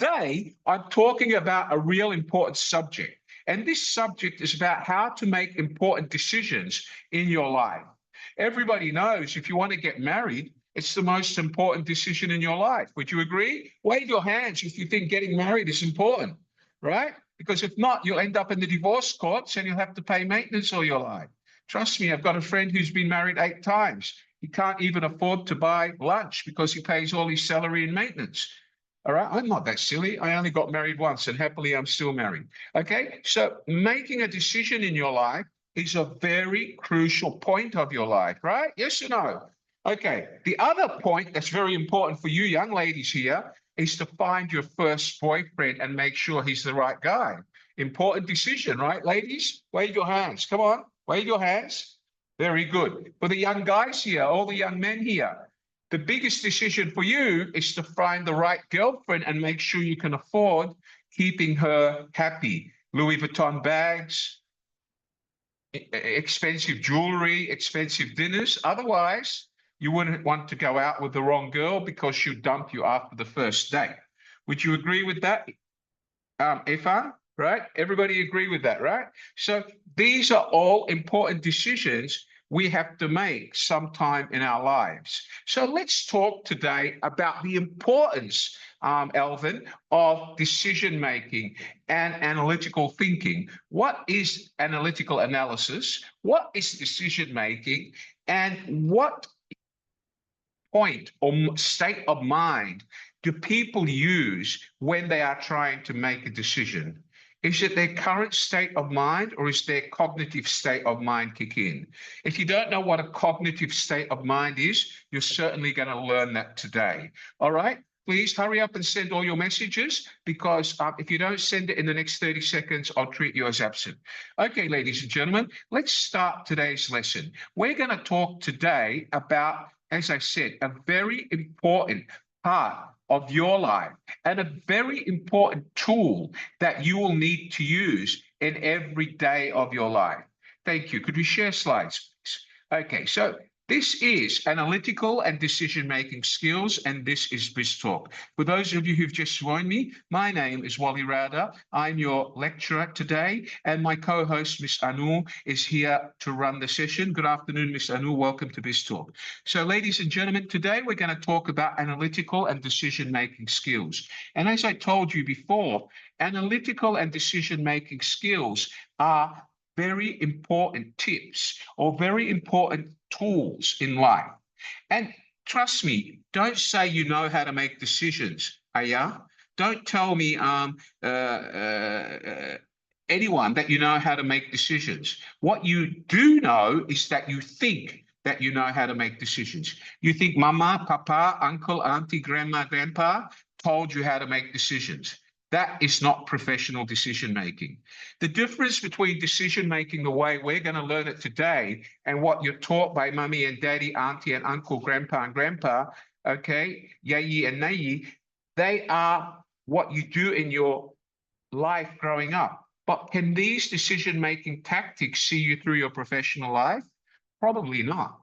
today I'm talking about a real important subject. And this subject is about how to make important decisions in your life. Everybody knows if you want to get married, it's the most important decision in your life. Would you agree? Wave your hands if you think getting married is important, right? Because if not, you'll end up in the divorce courts and you'll have to pay maintenance all your life. Trust me, I've got a friend who's been married 8 times. He can't even afford to buy lunch because he pays all his salary in maintenance. All right, I'm not that silly. I only got married once and happily I'm still married. Okay, so making a decision in your life is a very crucial point of your life, right? Yes or no? Okay, the other point that's very important for you young ladies here is to find your first boyfriend and make sure he's the right guy. Important decision, right, ladies? Wave your hands. Come on, wave your hands. Very good. For the young guys here, all the young men here, the biggest decision for you is to find the right girlfriend and make sure you can afford keeping her happy. Louis Vuitton bags, expensive jewelry, expensive dinners. Otherwise, you wouldn't want to go out with the wrong girl because she'll dump you after the first date. Would you agree with that, Efan? Right? Everybody agree with that, right? So these are all important decisions we have to make sometime in our lives. So let's talk today about the importance, Elvin, of decision making and analytical thinking. What is analytical analysis? What is decision making? And what point or state of mind do people use when they are trying to make a decision? Is it their current state of mind or is their cognitive state of mind kick in? If you don't know what a cognitive state of mind is, you're certainly going to learn that today. All right? Please hurry up and send all your messages because if you don't send it in the next 30 seconds, I'll treat you as absent. Okay, ladies and gentlemen, let's start today's lesson. We're going to talk today about, as I said, a very important part of your life and a very important tool that you will need to use in every day of your life. Thank you. Could we share slides, please? Okay, so this is analytical and decision-making skills, and this is BizTalk. For those of you who've just joined me, my name is Wally Rada. I'm your lecturer today, and my co-host, Miss Anu, is here to run the session. Good afternoon, Miss Anu. Welcome to BizTalk. So, ladies and gentlemen, today we're going to talk about analytical and decision-making skills. And as I told you before, analytical and decision-making skills are very important tips or very important tools in life. And trust me, don't say you know how to make decisions, yeah? Don't tell me anyone that you know how to make decisions. What you do know is that you think that you know how to make decisions. You think mama, papa, uncle, auntie, grandma, grandpa told you how to make decisions. That is not professional decision-making. The difference between decision-making the way we're going to learn it today and what you're taught by mummy and daddy, auntie and uncle, grandpa and grandpa, okay, yayi and nayi, they are what you do in your life growing up. But can these decision-making tactics see you through your professional life? Probably not.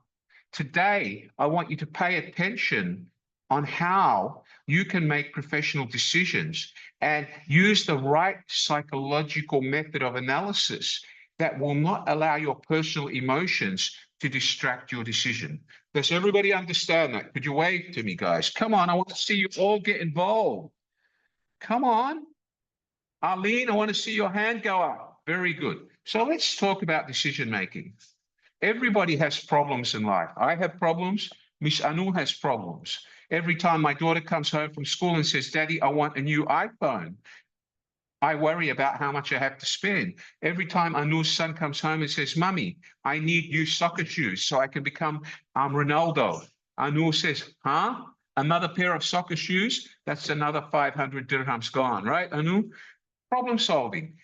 Today, I want you to pay attention on how you can make professional decisions and use the right psychological method of analysis that will not allow your personal emotions to distract your decision. Does everybody understand that? Could you wave to me, guys? Come on, I want to see you all get involved. Come on. Arlene, I want to see your hand go up. Very good. So let's talk about decision making. Everybody has problems in life. I have problems. Miss Anu has problems. Every time my daughter comes home from school and says, Daddy, I want a new iPhone, I worry about how much I have to spend. Every time Anu's son comes home and says, Mummy, I need new soccer shoes so I can become Ronaldo. Anu says, huh? Another pair of soccer shoes? That's another 500 dirhams gone, right, Anu? Problem solving.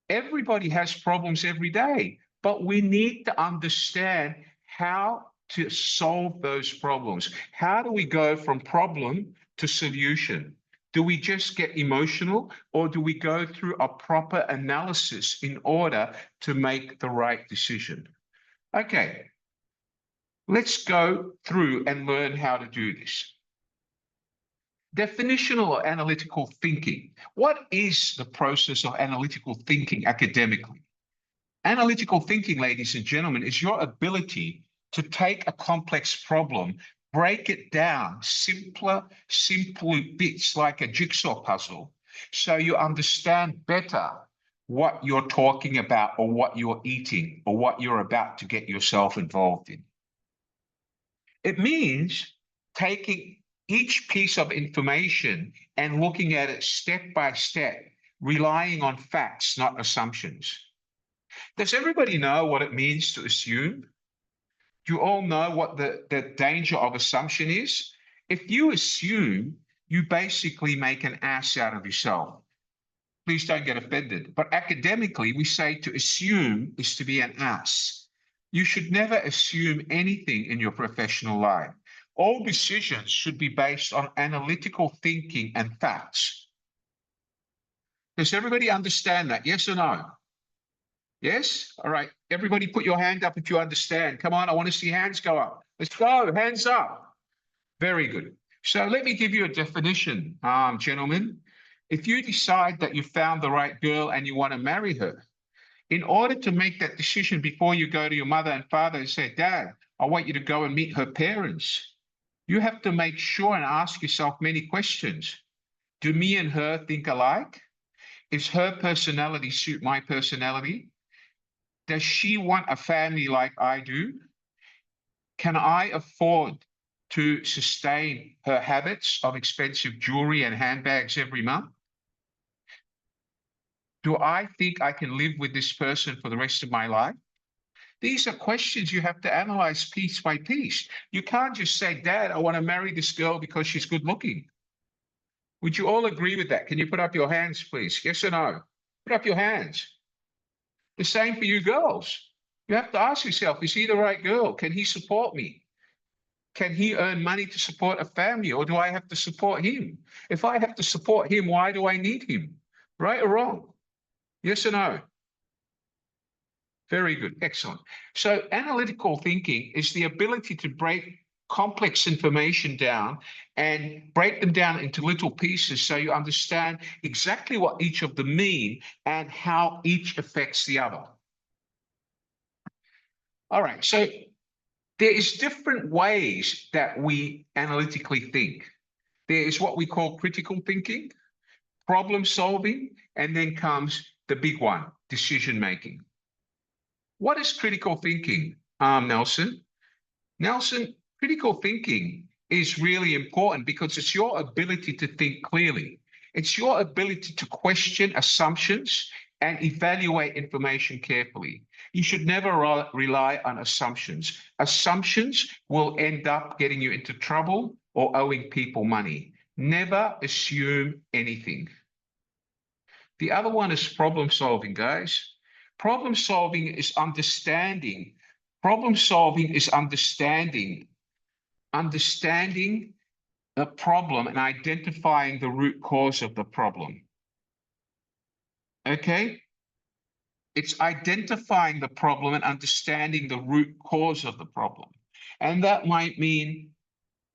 Everybody has problems every day, but we need to understand how to solve those problems. How do we go from problem to solution? Do we just get emotional or do we go through a proper analysis in order to make the right decision? Okay, let's go through and learn how to do this. Definitional or analytical thinking. What is the process of analytical thinking academically? Analytical thinking, ladies and gentlemen, is your ability to take a complex problem, break it down simple bits like a jigsaw puzzle, so you understand better what you're talking about or what you're eating or what you're about to get yourself involved in. It means taking each piece of information and looking at it step by step, relying on facts, not assumptions. Does everybody know what it means to assume? Do you all know what the danger of assumption is? If you assume, you basically make an ass out of yourself. Please don't get offended. But academically, we say to assume is to be an ass. You should never assume anything in your professional life. All decisions should be based on analytical thinking and facts. Does everybody understand that? Yes or no? Yes? All right. Everybody put your hand up if you understand. Come on, I want to see hands go up. Let's go. Hands up. Very good. So let me give you a definition, gentlemen. If you decide that you found the right girl and you want to marry her, in order to make that decision before you go to your mother and father and say, Dad, I want you to go and meet her parents, you have to make sure and ask yourself many questions. Do me and her think alike? Is her personality suit my personality? Does she want a family like I do? Can I afford to sustain her habits of expensive jewelry and handbags every month? Do I think I can live with this person for the rest of my life? These are questions you have to analyze piece by piece. You can't just say, Dad, I want to marry this girl because she's good looking. Would you all agree with that? Can you put up your hands, please? Yes or no? Put up your hands. The same for you girls. You have to ask yourself, is he the right girl? Can he support me? Can he earn money to support a family, or do I have to support him? If I have to support him, why do I need him? Right or wrong? Yes or no? Very good. Excellent. So analytical thinking is the ability to break complex information down and break them down into little pieces so you understand exactly what each of them mean and how each affects the other. All right. So there is different ways that we analytically think. There is what we call critical thinking, problem solving, and then comes the big one, decision making. What is critical thinking, Nelson? Nelson, critical thinking is really important because it's your ability to think clearly. It's your ability to question assumptions and evaluate information carefully. You should never rely on assumptions. Assumptions will end up getting you into trouble or owing people money. Never assume anything. The other one is problem solving, guys. Problem solving is understanding. Problem solving is understanding the problem and identifying the root cause of the problem. Okay? It's identifying the problem and understanding the root cause of the problem. And that might mean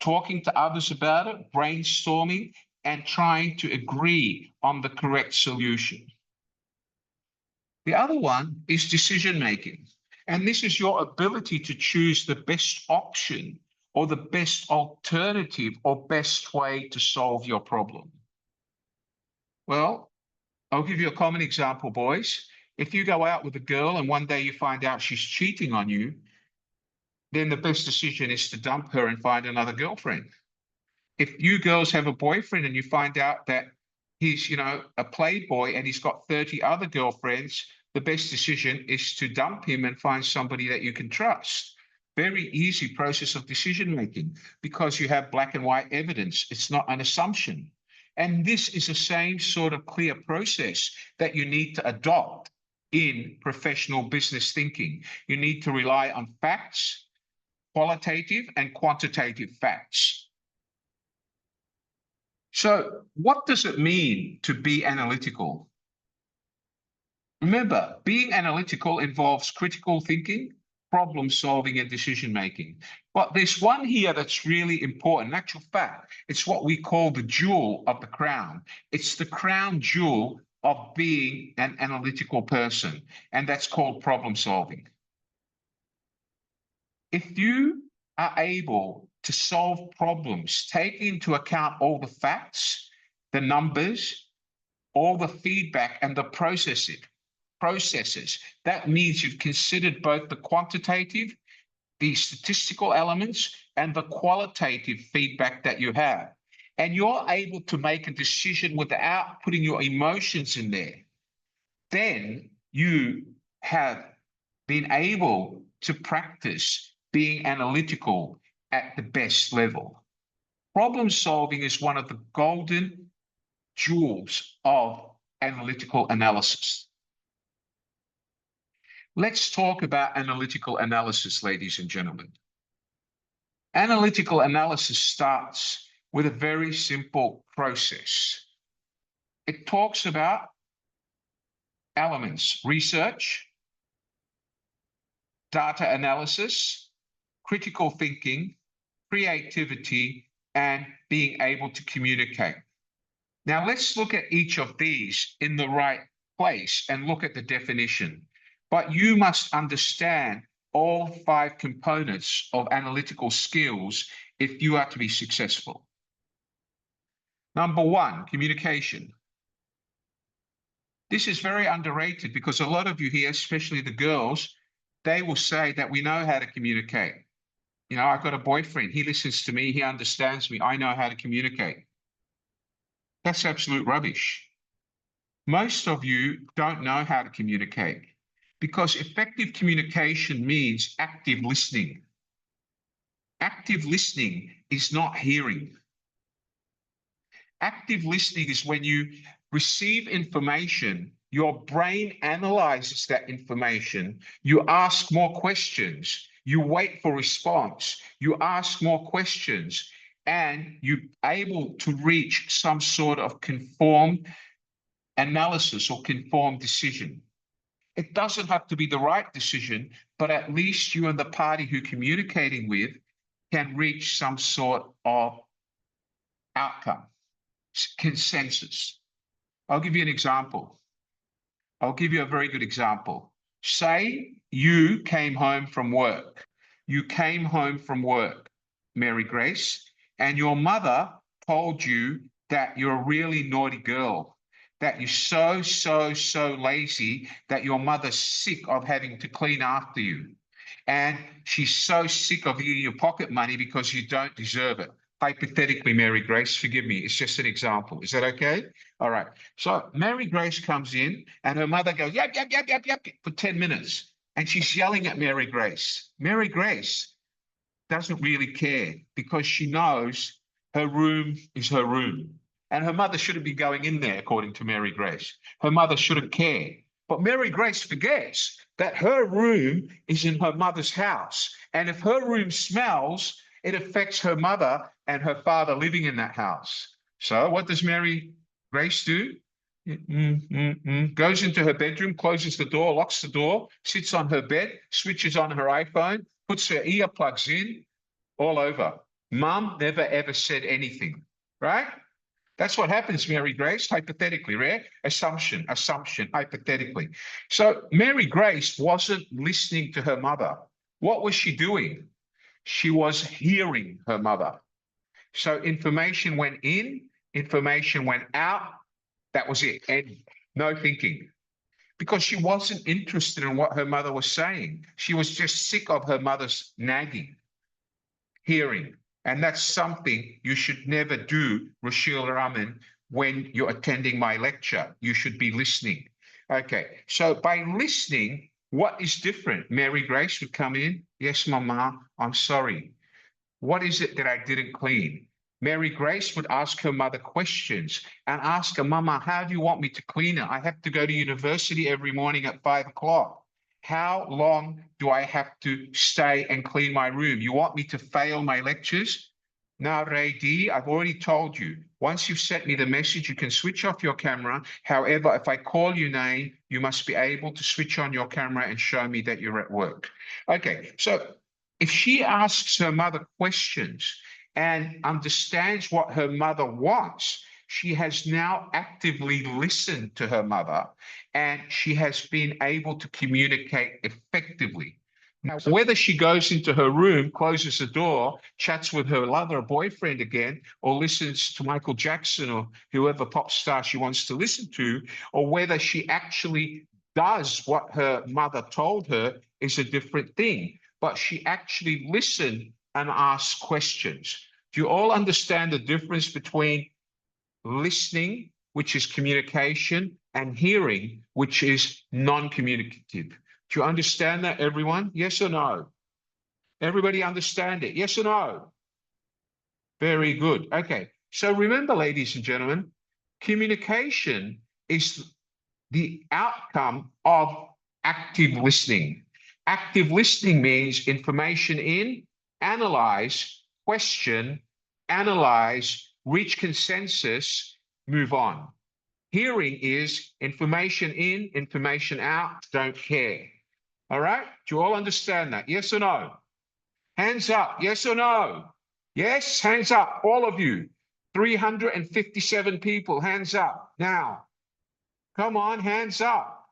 talking to others about it, brainstorming, and trying to agree on the correct solution. The other one is decision making. And this is your ability to choose the best option or the best alternative or best way to solve your problem. Well, I'll give you a common example, boys. If you go out with a girl and one day you find out she's cheating on you, then the best decision is to dump her and find another girlfriend. If you girls have a boyfriend and you find out that he's, a playboy and he's got 30 other girlfriends, the best decision is to dump him and find somebody that you can trust. Very easy process of decision making because you have black and white evidence. It's not an assumption. And this is the same sort of clear process that you need to adopt in professional business thinking. You need to rely on facts, qualitative and quantitative facts. So what does it mean to be analytical? Remember, being analytical involves critical thinking, problem solving and decision making. But there's one here that's really important. In actual fact, it's what we call the jewel of the crown. It's the crown jewel of being an analytical person, and that's called problem solving. If you are able to solve problems, taking into account all the facts, the numbers, all the feedback and the processes, that means you've considered both the quantitative, the statistical elements, and the qualitative feedback that you have. And you're able to make a decision without putting your emotions in there. Then you have been able to practice being analytical at the best level. Problem solving is one of the golden jewels of analytical analysis. Let's talk about analytical analysis, ladies and gentlemen. Analytical analysis starts with a very simple process. It talks about elements: research, data analysis, critical thinking, creativity, and being able to communicate. Now let's look at each of these in the right place and look at the definition. But you must understand all 5 components of analytical skills if you are to be successful. Number 1, communication. This is very underrated because a lot of you here, especially the girls, they will say that we know how to communicate. You know, I've got a boyfriend, he listens to me, he understands me, I know how to communicate. That's absolute rubbish. Most of you don't know how to communicate because effective communication means active listening. Active listening is not hearing. Active listening is when you receive information, your brain analyzes that information, you ask more questions, you wait for response, you ask more questions, and you're able to reach some sort of conformed analysis or conformed decision. It doesn't have to be the right decision, but at least you and the party who you're communicating with can reach some sort of outcome, consensus. I'll give you an example. I'll give you a very good example. Say you came home from work. You came home from work, Mary Grace, and your mother told you that you're a really naughty girl, that you're so lazy that your mother's sick of having to clean after you. And she's so sick of eating your pocket money because you don't deserve it. Hypothetically, Mary Grace, forgive me, it's just an example. Is that okay? All right. So Mary Grace comes in and her mother goes, yap, yap, yap, yap, yap, for 10 minutes. And she's yelling at Mary Grace. Mary Grace doesn't really care because she knows her room is her room. And her mother shouldn't be going in there, according to Mary Grace. Her mother shouldn't care. But Mary Grace forgets that her room is in her mother's house. And if her room smells, it affects her mother and her father living in that house. So what does Mary Grace do? Goes into her bedroom, closes the door, locks the door, sits on her bed, switches on her iPhone, puts her earplugs in, all over. Mum never ever said anything, right? That's what happens, Mary Grace, hypothetically, right? Assumption, hypothetically. So Mary Grace wasn't listening to her mother. What was she doing? She was hearing her mother. So information went in, information went out. That was it. And no thinking. Because she wasn't interested in what her mother was saying. She was just sick of her mother's nagging, hearing. And that's something you should never do, Rashil Raman, when you're attending my lecture. You should be listening. Okay, so by listening, what is different? Mary Grace would come in. Yes, Mama, I'm sorry. What is it that I didn't clean? Mary Grace would ask her mother questions and ask her, Mama, how do you want me to clean it? I have to go to university every morning at 5 o'clock. How long do I have to stay and clean my room? You want me to fail my lectures? Now, Ray D, I've already told you, once you've sent me the message, you can switch off your camera. However, if I call your name, you must be able to switch on your camera and show me that you're at work. Okay, so if she asks her mother questions and understands what her mother wants, she has now actively listened to her mother and she has been able to communicate effectively. Now, whether she goes into her room, closes the door, chats with her lover or boyfriend again, or listens to Michael Jackson or whoever pop star she wants to listen to, or whether she actually does what her mother told her is a different thing. But she actually listened and asked questions. Do you all understand the difference between listening, which is communication, and hearing, which is non-communicative? Do you understand that, everyone? Yes or no? Everybody understand it? Yes or no? Very good. Okay. So remember, ladies and gentlemen, communication is the outcome of active listening. Active listening means information in, analyze, question, analyze, reach consensus, move on. Hearing is information in, information out, don't care. All right? Do you all understand that? Yes or no? Hands up. Yes or no? Yes, hands up. All of you. 357 people. Hands up. Now, come on, hands up.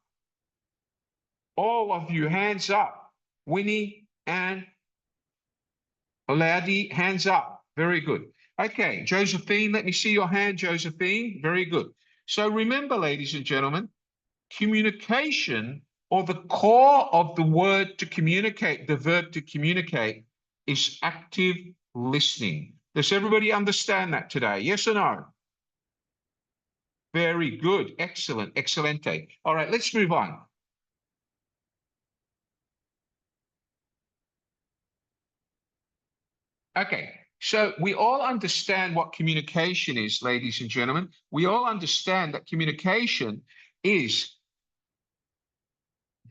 All of you, hands up. Winnie and Oladi, hands up. Very good. Okay, Josephine, let me see your hand, Josephine. Very good. So remember, ladies and gentlemen, communication, or the core of the word to communicate, the verb to communicate, is active listening. Does everybody understand that today? Yes or no? Very good. Excellent. Excelente. All right, let's move on. Okay, so we all understand what communication is, ladies and gentlemen. We all understand that communication is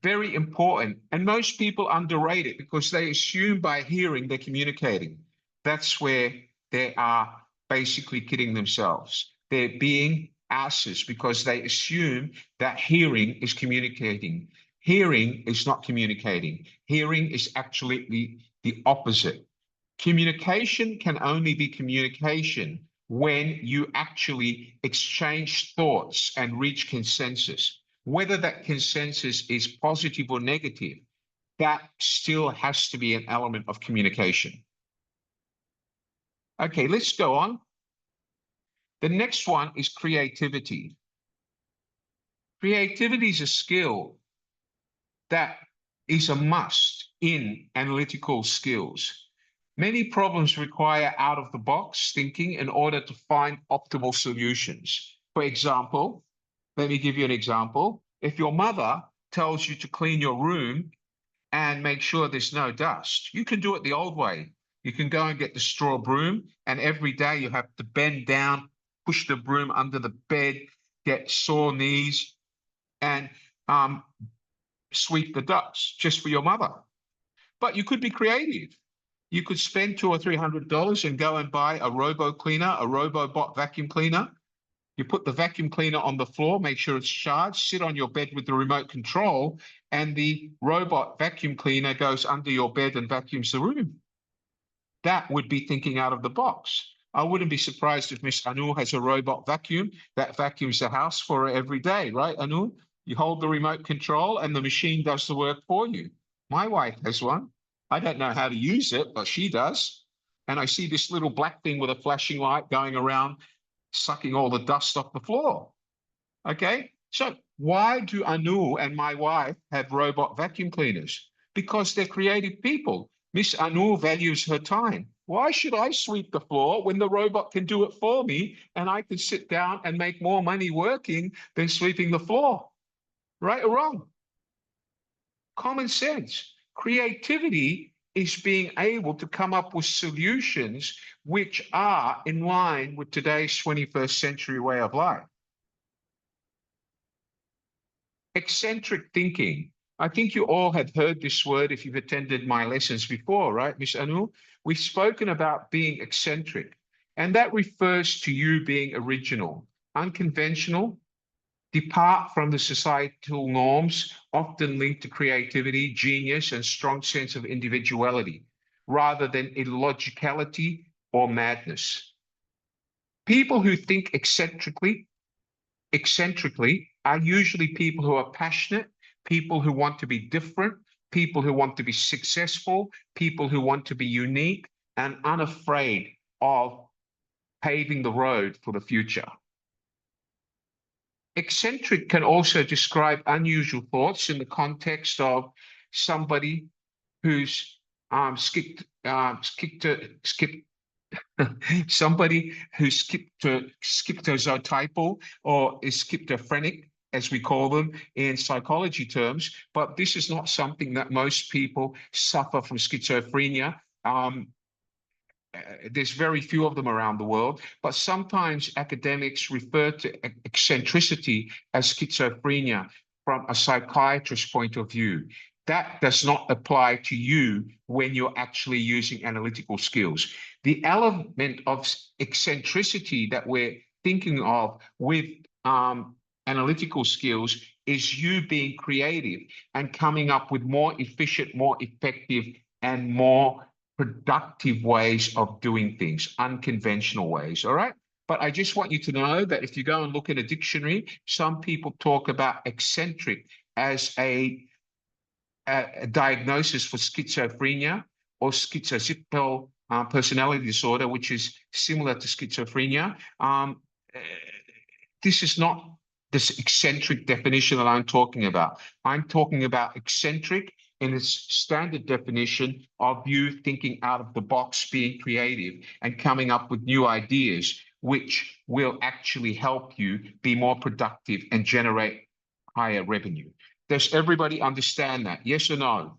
very important, and most people underrate it because they assume by hearing they're communicating. That's where they are basically kidding themselves. They're being asses because they assume that hearing is communicating. Hearing is not communicating. Hearing is actually the opposite. Communication can only be communication when you actually exchange thoughts and reach consensus. Whether that consensus is positive or negative, that still has to be an element of communication. Okay, let's go on. The next one is creativity. Creativity is a skill that is a must in analytical skills. Many problems require out-of-the-box thinking in order to find optimal solutions. For example, let me give you an example. If your mother tells you to clean your room and make sure there's no dust, you can do it the old way. You can go and get the straw broom, and every day you have to bend down, push the broom under the bed, get sore knees, and sweep the dust just for your mother. But you could be creative. You could spend $200 or $300 and go and buy a robo cleaner, a robot vacuum cleaner. You put the vacuum cleaner on the floor, make sure it's charged, sit on your bed with the remote control, and the robot vacuum cleaner goes under your bed and vacuums the room. That would be thinking out of the box. I wouldn't be surprised if Miss Anu has a robot vacuum that vacuums the house for her every day, right, Anu? You hold the remote control and the machine does the work for you. My wife has one. I don't know how to use it, but she does. And I see this little black thing with a flashing light going around, sucking all the dust off the floor. Okay, so why do Anu and my wife have robot vacuum cleaners? Because they're creative people. Miss Anu values her time. Why should I sweep the floor when the robot can do it for me and I can sit down and make more money working than sweeping the floor? Right or wrong? Common sense. Creativity is being able to come up with solutions which are in line with today's 21st century way of life. Eccentric thinking. I think you all had heard this word if you've attended my lessons before, right, Miss Anu? We've spoken about being eccentric, and that refers to you being original, unconventional, depart from the societal norms, often linked to creativity, genius, and strong sense of individuality, rather than illogicality or madness. People who think eccentrically are usually people who are passionate, people who want to be different, people who want to be successful, people who want to be unique and unafraid of paving the road for the future. Eccentric can also describe unusual thoughts in the context of somebody who's somebody who's schizotypal or is schizophrenic, as we call them in psychology terms. But this is not something that most people suffer from schizophrenia. There's very few of them around the world, but sometimes academics refer to eccentricity as schizophrenia from a psychiatrist's point of view. That does not apply to you when you're actually using analytical skills. The element of eccentricity that we're thinking of with analytical skills is you being creative and coming up with more efficient, more effective, and more productive ways of doing things, unconventional ways, all right? But I just want you to know that if you go and look at a dictionary, some people talk about eccentric as a diagnosis for schizophrenia or schizotypal personality disorder, which is similar to schizophrenia. This is not this eccentric definition that I'm talking about. I'm talking about eccentric in its standard definition of you thinking out of the box, being creative, and coming up with new ideas, which will actually help you be more productive and generate higher revenue. Does everybody understand that? Yes or no?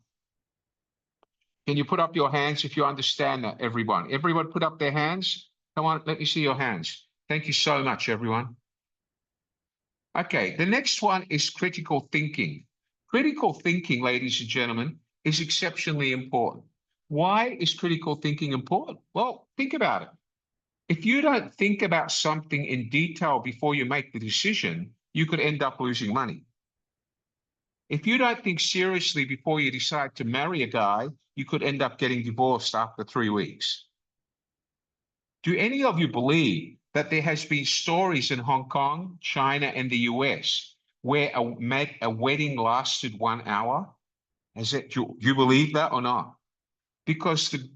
Can you put up your hands if you understand that, everyone? Everyone put up their hands? Come on, let me see your hands. Thank you so much, everyone. Okay, the next one is critical thinking. Critical thinking, ladies and gentlemen, is exceptionally important. Why is critical thinking important? Well, think about it. If you don't think about something in detail before you make the decision, you could end up losing money. If you don't think seriously before you decide to marry a guy, you could end up getting divorced after 3 weeks. Do any of you believe that there has been stories in Hong Kong, China, and the US where a wedding lasted 1 hour? You believe that or not? Because the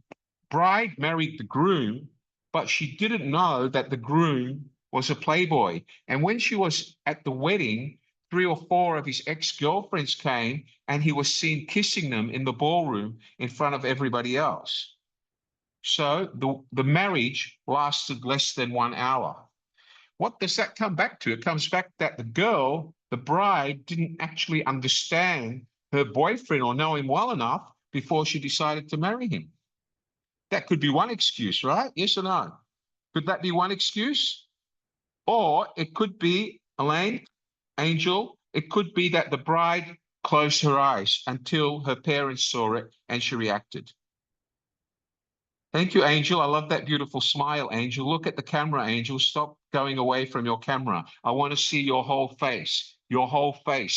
bride married the groom, but she didn't know that the groom was a playboy. And when she was at the wedding, 3 or 4 of his ex-girlfriends came and he was seen kissing them in the ballroom in front of everybody else. So the marriage lasted less than 1 hour. What does that come back to? It comes back that the girl, the bride, didn't actually understand her boyfriend or know him well enough before she decided to marry him. That could be one excuse, right? Yes or no? Could that be one excuse? Or it could be, Elaine, Angel, it could be that the bride closed her eyes until her parents saw it and she reacted. Thank you, Angel. I love that beautiful smile, Angel. Look at the camera, Angel. Stop going away from your camera. I want to see your whole face,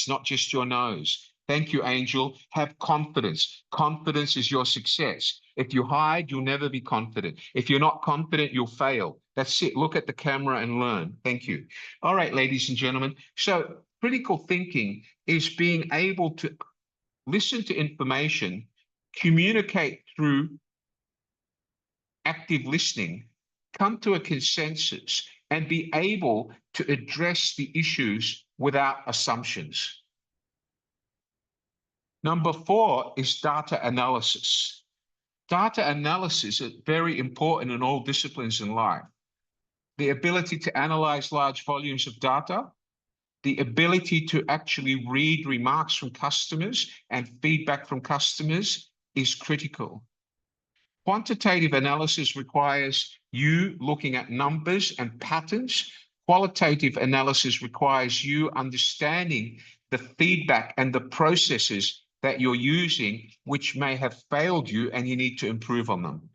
not just your nose. Thank you, Angel. Have confidence. Confidence is your success. If you hide, you'll never be confident. If you're not confident, you'll fail. That's it. Look at the camera and learn. Thank you. All right, ladies and gentlemen. So critical thinking is being able to listen to information, communicate through active listening, come to a consensus, and be able to address the issues without assumptions. Number 4 is data analysis. Data analysis is very important in all disciplines in life. The ability to analyze large volumes of data, the ability to actually read remarks from customers and feedback from customers is critical. Quantitative analysis requires you looking at numbers and patterns. qualitative analysis requires you understanding the feedback and the processes that you're using, which may have failed you and you need to improve on them.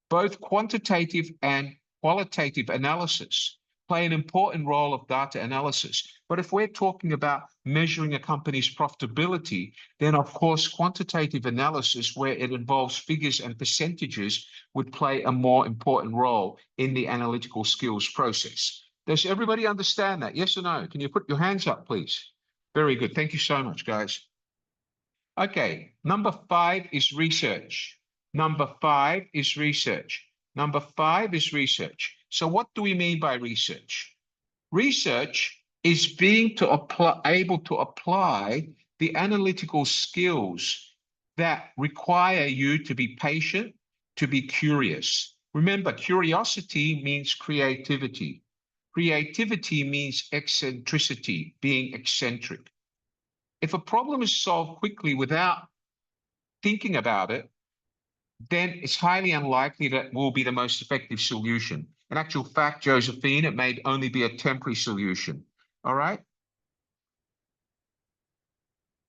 Both quantitative and qualitative analysis play an important role of data analysis. But if we're talking about measuring a company's profitability, then of course, quantitative analysis, where it involves figures and percentages, would play a more important role in the analytical skills process. Does everybody understand that? Yes or no? Can you put your hands up, please? Very good. Thank you so much, guys. Okay, number 5 is research. Number 5 is research. Number 5 is research. So what do we mean by research? Research is being able to apply the analytical skills that require you to be patient, to be curious. Remember, curiosity means creativity. Creativity means eccentricity, being eccentric. If a problem is solved quickly without thinking about it, then it's highly unlikely that it will be the most effective solution. In actual fact, Josephine, it may only be a temporary solution. All right?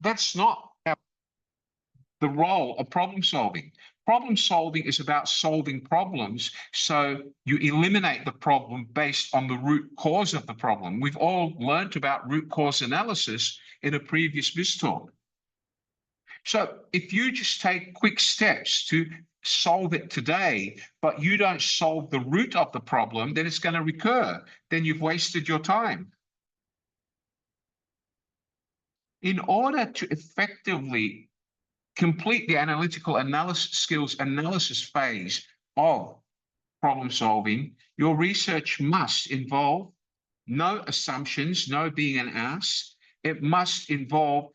That's not the role of problem solving. Problem solving is about solving problems, so you eliminate the problem based on the root cause of the problem. We've all learned about root cause analysis in a previous BizTalk. So if you just take quick steps to solve it today, but you don't solve the root of the problem, then it's going to recur. Then you've wasted your time. In order to effectively complete the analytical analysis skills analysis phase of problem solving, your research must involve no assumptions, no being an ass. It must involve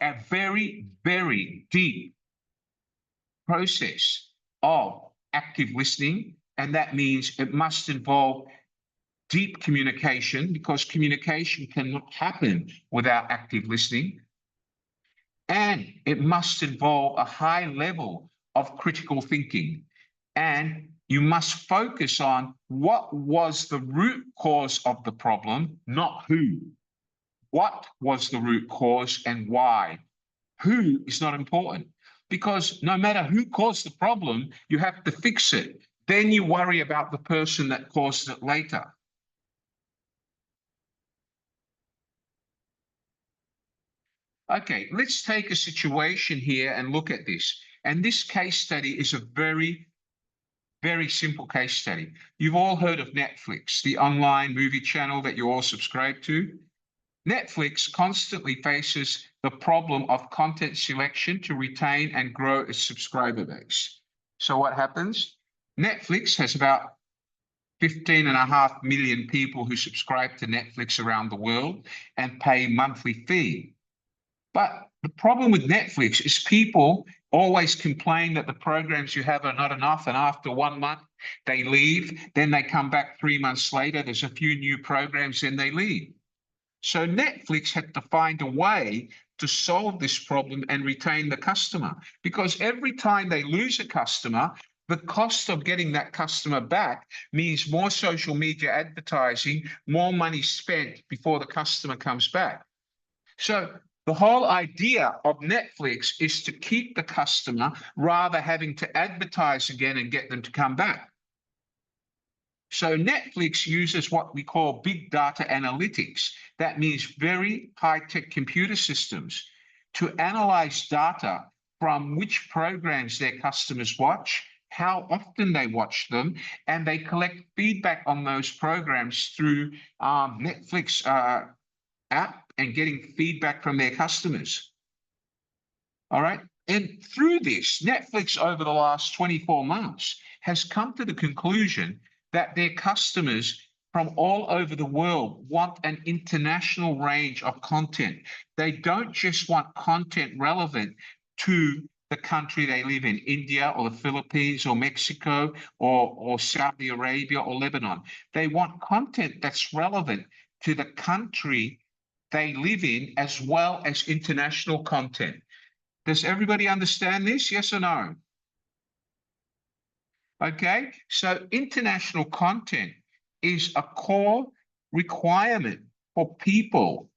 a very, very deep process of active listening. And that means it must involve deep communication, because communication cannot happen without active listening. And it must involve a high level of critical thinking. And you must focus on what was the root cause of the problem, not who. What was the root cause and why? Who is not important, because no matter who caused the problem, you have to fix it. Then you worry about the person that caused it later. Okay, let's take a situation here and look at this. And this case study is a very, very simple case study. You've all heard of Netflix, the online movie channel that you all subscribe to. Netflix constantly faces the problem of content selection to retain and grow its subscriber base. So what happens? Netflix has about 15.5 million people who subscribe to Netflix around the world and pay monthly fee. But the problem with Netflix is people always complain that the programs you have are not enough, and after 1 month they leave, then they come back 3 months later, there's a few new programs, then they leave. So Netflix had to find a way to solve this problem and retain the customer, because every time they lose a customer, the cost of getting that customer back means more social media advertising, more money spent before the customer comes back. So the whole idea of Netflix is to keep the customer rather having to advertise again and get them to come back. So Netflix uses what we call big data analytics. That means very high-tech computer systems to analyze data from which programs their customers watch, how often they watch them, and they collect feedback on those programs through Netflix app and getting feedback from their customers. All right. And through this, Netflix over the last 24 months has come to the conclusion that their customers from all over the world want an international range of content. They don't just want content relevant to the country they live in, India or the Philippines or Mexico or Saudi Arabia or Lebanon. They want content that's relevant to the country they live in, as well as international content. Does everybody understand this? Yes or no? Okay, so international content is a core requirement for people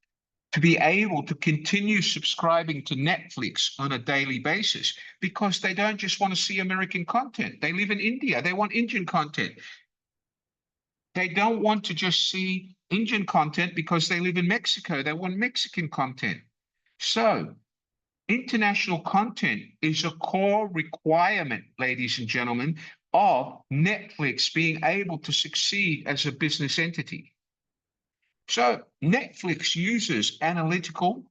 to be able to continue subscribing to Netflix on a daily basis because they don't just want to see American content. They live in India, they want Indian content. They don't want to just see Indian content because they live in Mexico. They want Mexican content. So, international content is a core requirement, ladies and gentlemen, of Netflix being able to succeed as a business entity. So, Netflix uses analytical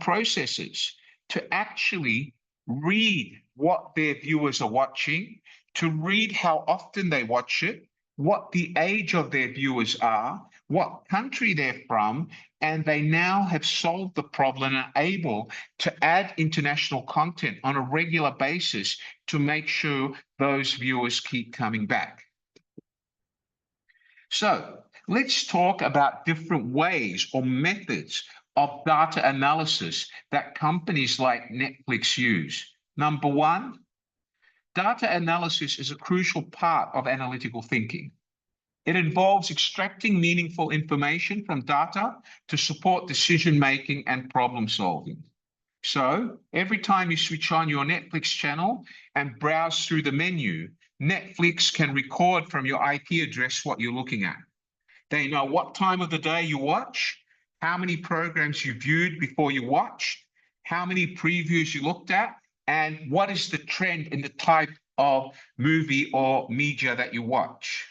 processes to actually read what their viewers are watching, to read how often they watch it, what the age of their viewers are, what country they're from, and they now have solved the problem and are able to add international content on a regular basis to make sure those viewers keep coming back. So let's talk about different ways or methods of data analysis that companies like Netflix use. Number one, data analysis is a crucial part of analytical thinking. It involves extracting meaningful information from data to support decision making and problem solving. So every time you switch on your Netflix channel and browse through the menu, Netflix can record from your IP address what you're looking at. They know what time of the day you watch, how many programs you viewed before you watched, how many previews you looked at, and what is the trend in the type of movie or media that you watch.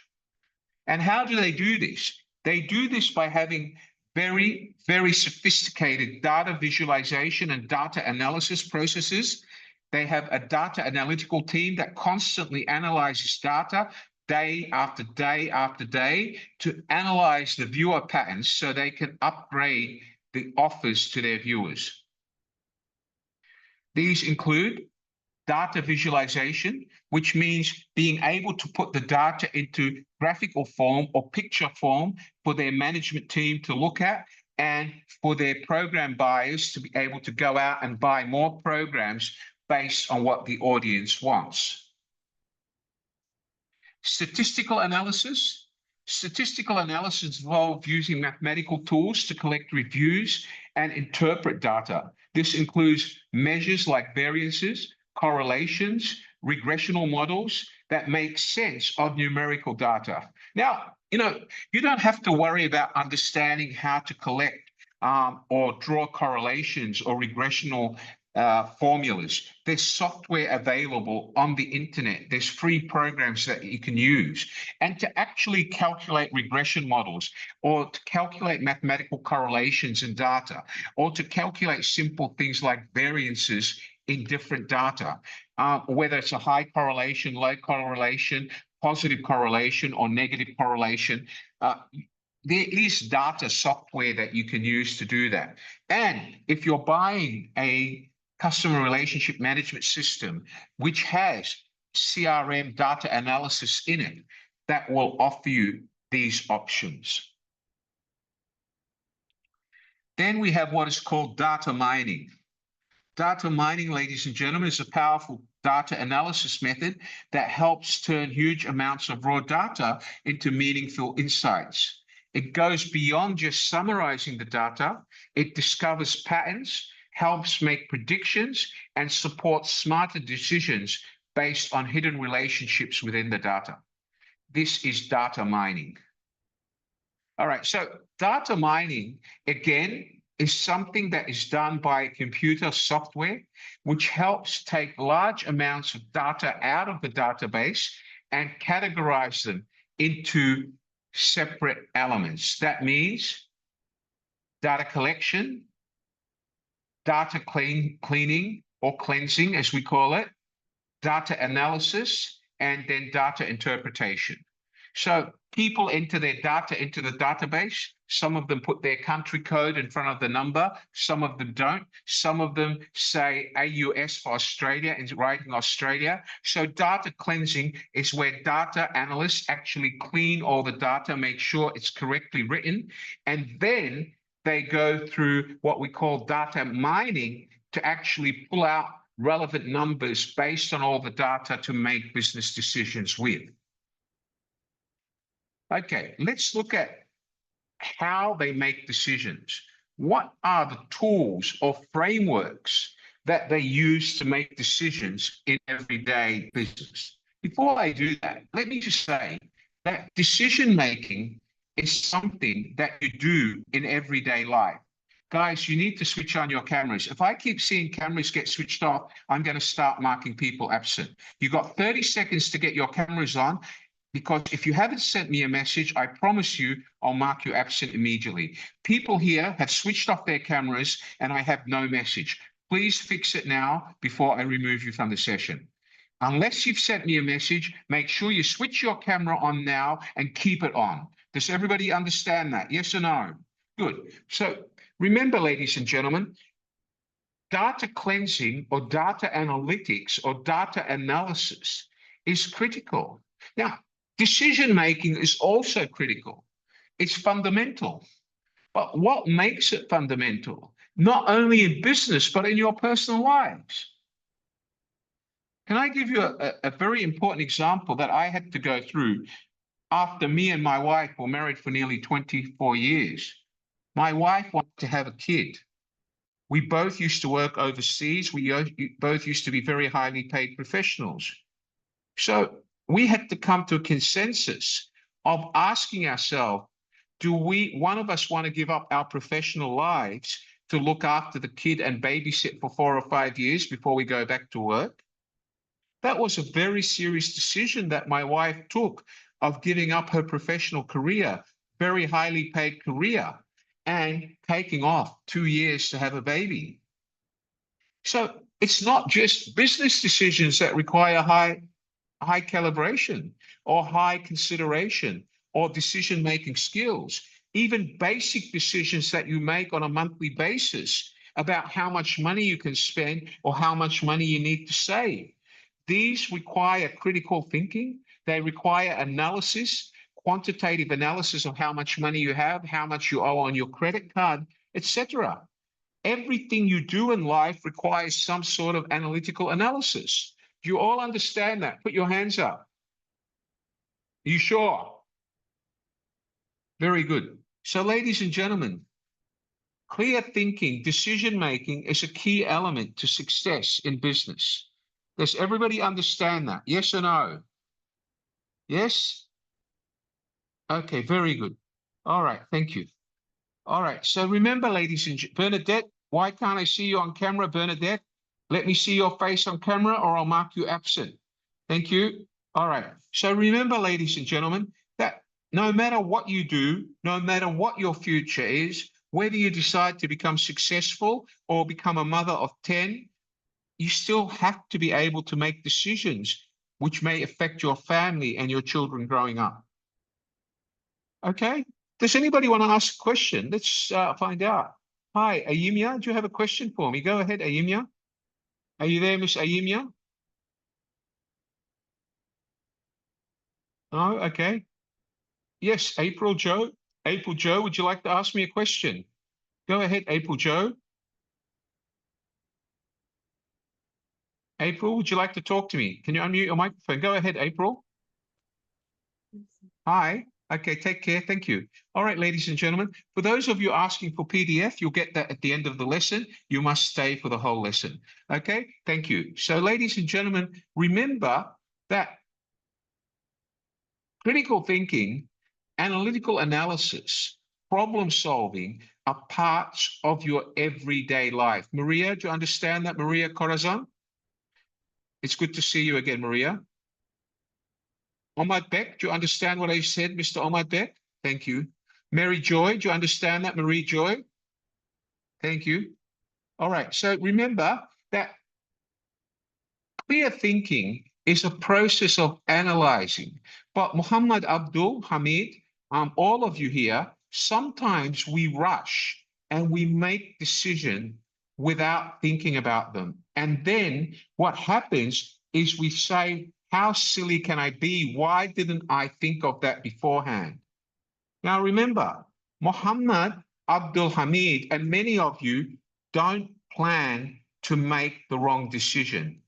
And how do they do this? They do this by having very, very sophisticated data visualization and data analysis processes. They have a data analytical team that constantly analyzes data day after day after day to analyze the viewer patterns so they can upgrade the offers to their viewers. These include data visualization, which means being able to put the data into graphical form or picture form for their management team to look at and for their program buyers to be able to go out and buy more programs based on what the audience wants. Statistical analysis. Statistical analysis involves using mathematical tools to collect reviews and interpret data. This includes measures like variances, correlations, regressional models that make sense of numerical data. Now, you don't have to worry about understanding how to collect or draw correlations or regressional formulas. There's software available on the internet. There's free programs that you can use. And to actually calculate regression models or to calculate mathematical correlations in data or to calculate simple things like variances in different data, whether it's a high correlation, low correlation, positive correlation, or negative correlation, there is data software that you can use to do that. And if you're buying a customer relationship management system, which has CRM data analysis in it, that will offer you these options. Then we have what is called data mining. Data mining, ladies and gentlemen, is a powerful data analysis method that helps turn huge amounts of raw data into meaningful insights. It goes beyond just summarizing the data. It discovers patterns, helps make predictions, and supports smarter decisions based on hidden relationships within the data. This is data mining. All right, so data mining, again, is something that is done by computer software, which helps take large amounts of data out of the database and categorize them into separate elements. That means data collection, data cleaning or cleansing, as we call it, data analysis, and then data interpretation. So people enter their data into the database. Some of them put their country code in front of the number. Some of them don't. Some of them say AUS for Australia and writing Australia. So data cleansing is where data analysts actually clean all the data, make sure it's correctly written, and then they go through what we call data mining to actually pull out relevant numbers based on all the data to make business decisions with. Okay, let's look at how they make decisions. What are the tools or frameworks that they use to make decisions in everyday business? Before I do that, let me just say that decision making is something that you do in everyday life. Guys, you need to switch on your cameras. If I keep seeing cameras get switched off, I'm going to start marking people absent. You've got 30 seconds to get your cameras on, because if you haven't sent me a message, I promise you, I'll mark you absent immediately. People here have switched off their cameras and I have no message. Please fix it now before I remove you from the session. Unless you've sent me a message, make sure you switch your camera on now and keep it on. Does everybody understand that? Yes or no? Good. So remember, ladies and gentlemen, data cleansing or data analytics or data analysis is critical. Now, decision making is also critical. It's fundamental. But what makes it fundamental? Not only in business, but in your personal lives. Can I give you a very important example that I had to go through after me and my wife were married for nearly 24 years? My wife wanted to have a kid. We both used to work overseas. We both used to be very highly paid professionals. So we had to come to a consensus of asking ourselves, do one of us want to give up our professional lives to look after the kid and babysit for 4 or 5 years before we go back to work? That was a very serious decision that my wife took, of giving up her professional career, very highly paid career, and taking off 2 years to have a baby. So it's not just business decisions that require high calibration or high consideration or decision-making skills. Even basic decisions that you make on a monthly basis about how much money you can spend or how much money you need to save. These require critical thinking. They require analysis, quantitative analysis of how much money you have, how much you owe on your credit card, etc. Everything you do in life requires some sort of analytical analysis. Do you all understand that? Put your hands up. Are you sure? Very good. So, ladies and gentlemen, clear thinking, decision-making is a key element to success in business. Does everybody understand that? Yes or no? Yes? Okay, very good. All right, thank you. All right, so remember, ladies and Bernadette, why can't I see you on camera, Bernadette? Let me see your face on camera or I'll mark you absent. Thank you. All right, so remember, ladies and gentlemen, that no matter what you do, no matter what your future is, whether you decide to become successful or become a mother of 10, you still have to be able to make decisions which may affect your family and your children growing up. Okay? Does anybody want to ask a question? Let's find out. Hi, Ayimia, do you have a question for me? Go ahead, Ayimia. Are you there, Miss Ayimia? No? Okay. Yes, April Joe. April Joe, would you like to ask me a question? Go ahead, April Joe. April, would you like to talk to me? Can you unmute your microphone? Go ahead, April. Hi. Okay, take care. Thank you. All right, ladies and gentlemen, for those of you asking for PDF, you'll get that at the end of the lesson. You must stay for the whole lesson. Okay, thank you. So, ladies and gentlemen, remember that critical thinking, analytical analysis, problem solving are parts of your everyday life. Maria, do you understand that, Maria Corazon? It's good to see you again, Maria. Omar Beck, do you understand what I said, Mr. Omar Beck? Thank you. Mary Joy, do you understand that, Marie Joy? Thank you. All right, so remember that clear thinking is a process of analyzing. But Muhammad Abdul Hamid, all of you here, sometimes we rush and we make decisions without thinking about them. And then what happens is we say, how silly can I be? Why didn't I think of that beforehand? Now remember, Muhammad Abdul Hamid and many of you don't plan to make the wrong decision.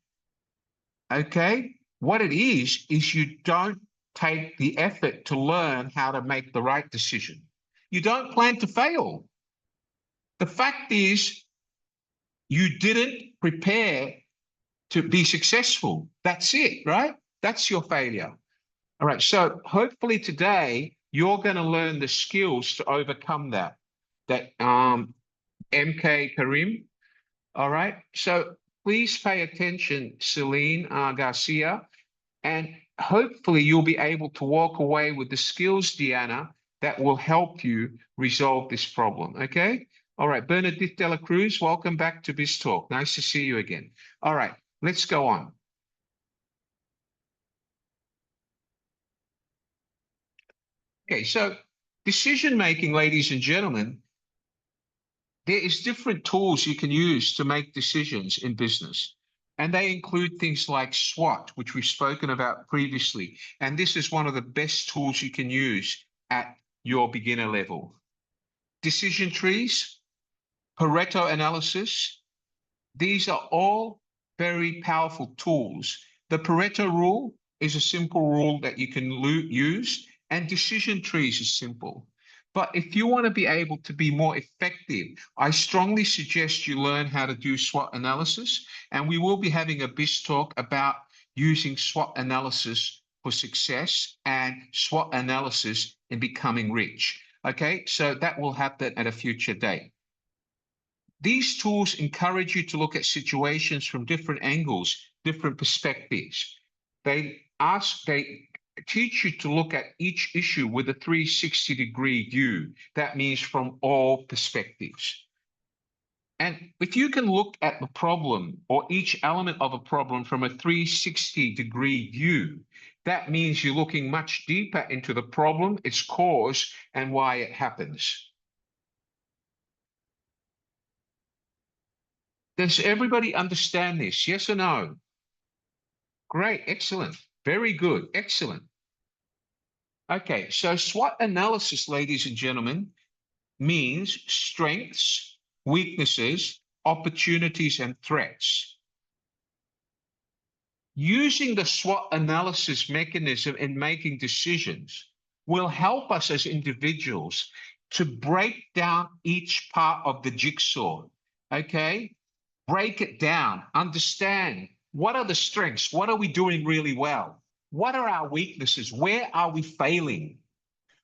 Okay? What it is you don't take the effort to learn how to make the right decision. You don't plan to fail. The fact is, you didn't prepare to be successful. That's it, right? That's your failure. All right. So hopefully today you're going to learn the skills to overcome that. MK Karim. All right. So please pay attention, Celine Garcia, and hopefully you'll be able to walk away with the skills, Deanna, that will help you resolve this problem. Okay. All right. Bernadette de la Cruz, welcome back to Biz Talk. Nice to see you again. All right. Let's go on. Okay. So decision making, ladies and gentlemen, there is different tools you can use to make decisions in business. And they include things like SWOT, which we've spoken about previously. And this is one of the best tools you can use at your beginner level. Decision trees, Pareto analysis, these are all very powerful tools. The Pareto rule is a simple rule that you can use, and decision trees is simple. But if you want to be able to be more effective, I strongly suggest you learn how to do SWOT analysis. And we will be having a Biz Talk about using SWOT analysis for success and SWOT analysis in becoming rich. Okay, so that will happen at a future date. These tools encourage you to look at situations from different angles, different perspectives. They teach you to look at each issue with a 360-degree view. That means from all perspectives. And if you can look at the problem or each element of a problem from a 360-degree view, that means you're looking much deeper into the problem, its cause, and why it happens. Does everybody understand this? Yes or no? Great, excellent, very good, excellent. Okay, so SWOT analysis, ladies and gentlemen, means strengths, weaknesses, opportunities, and threats. Using the SWOT analysis mechanism in making decisions will help us as individuals to break down each part of the jigsaw, okay? Break it down, understand what are the strengths, what are we doing really well? What are our weaknesses? Where are we failing?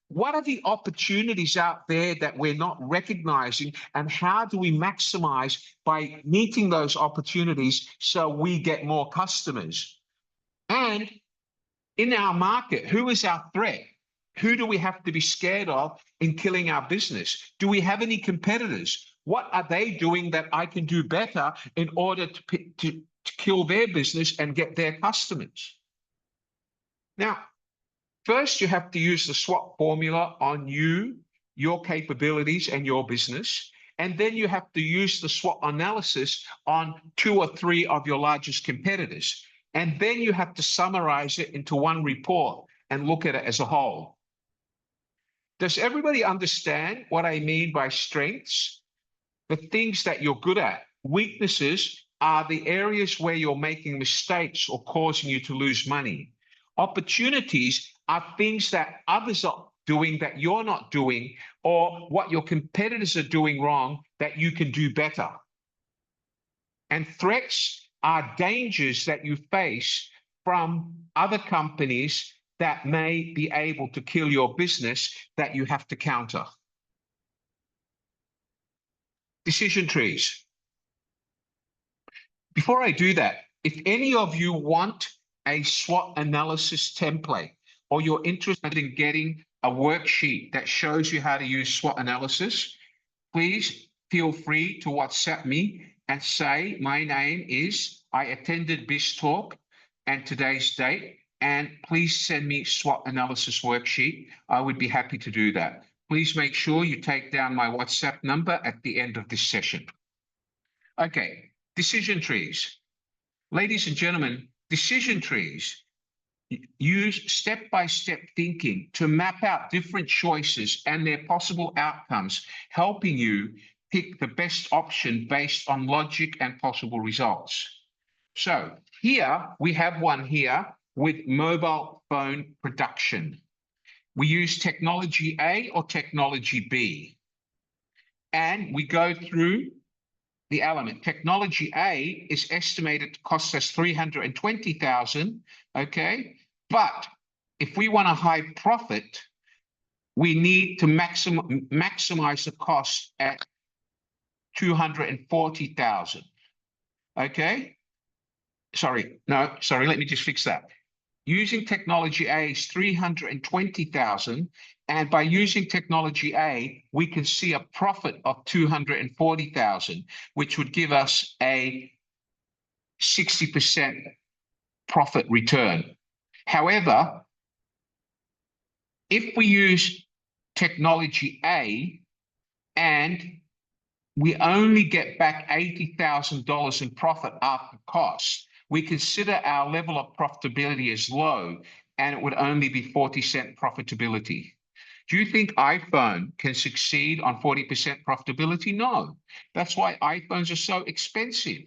What are the opportunities out there that we're not recognizing, and how do we maximize by meeting those opportunities so we get more customers? And in our market, who is our threat? Who do we have to be scared of in killing our business? Do we have any competitors? What are they doing that I can do better in order to kill their business and get their customers? Now, first, you have to use the SWOT formula on you, your capabilities, and your business. And then you have to use the SWOT analysis on 2 or 3 of your largest competitors. And then you have to summarize it into one report and look at it as a whole. Does everybody understand what I mean by strengths? The things that you're good at. Weaknesses are the areas where you're making mistakes or causing you to lose money. Opportunities are things that others are doing that you're not doing, or what your competitors are doing wrong that you can do better. And threats are dangers that you face from other companies that may be able to kill your business that you have to counter. Decision trees. Before I do that, if any of you want a SWOT analysis template, or you're interested in getting a worksheet that shows you how to use SWOT analysis, please feel free to WhatsApp me and say, my name is, I attended Biz Talk and today's date, and please send me SWOT analysis worksheet. I would be happy to do that. Please make sure you take down my WhatsApp number at the end of this session. Okay, decision trees. Ladies and gentlemen, decision trees use step-by-step thinking to map out different choices and their possible outcomes, helping you pick the best option based on logic and possible results. So here we have one here with mobile phone production. We use technology A or technology B. And we go through the element. Technology A is estimated to cost us $320,000, okay? But if we want a high profit, we need to maximize the cost at $240,000, okay? Sorry, let me just fix that. Using technology A is $320,000, and by using technology A, we can see a profit of $240,000, which would give us a 60% profit return. However, if we use technology A and we only get back $80,000 in profit after cost, we consider our level of profitability as low, and it would only be 40% profitability. Do you think iPhone can succeed on 40% profitability? No. That's why iPhones are so expensive.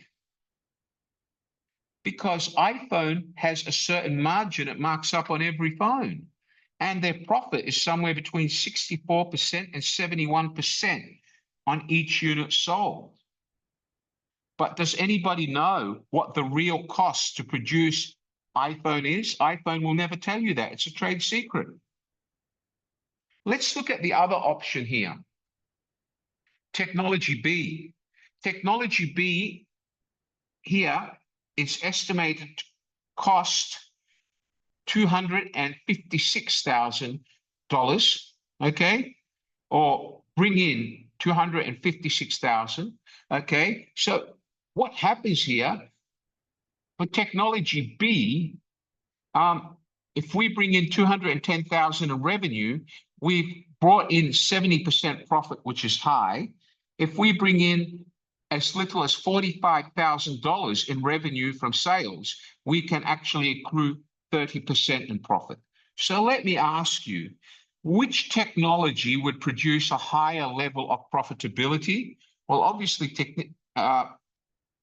Because iPhone has a certain margin it marks up on every phone, and their profit is somewhere between 64% and 71% on each unit sold. But does anybody know what the real cost to produce iPhone is? iPhone will never tell you that. It's a trade secret. Let's look at the other option here. Technology B. Technology B here is estimated to cost $256,000, okay? Or bring in $256,000, okay? So what happens here for technology B, if we bring in $210,000 in revenue, we've brought in 70% profit, which is high. If we bring in as little as $45,000 in revenue from sales, we can actually accrue 30% in profit. So let me ask you, which technology would produce a higher level of profitability? Well, obviously,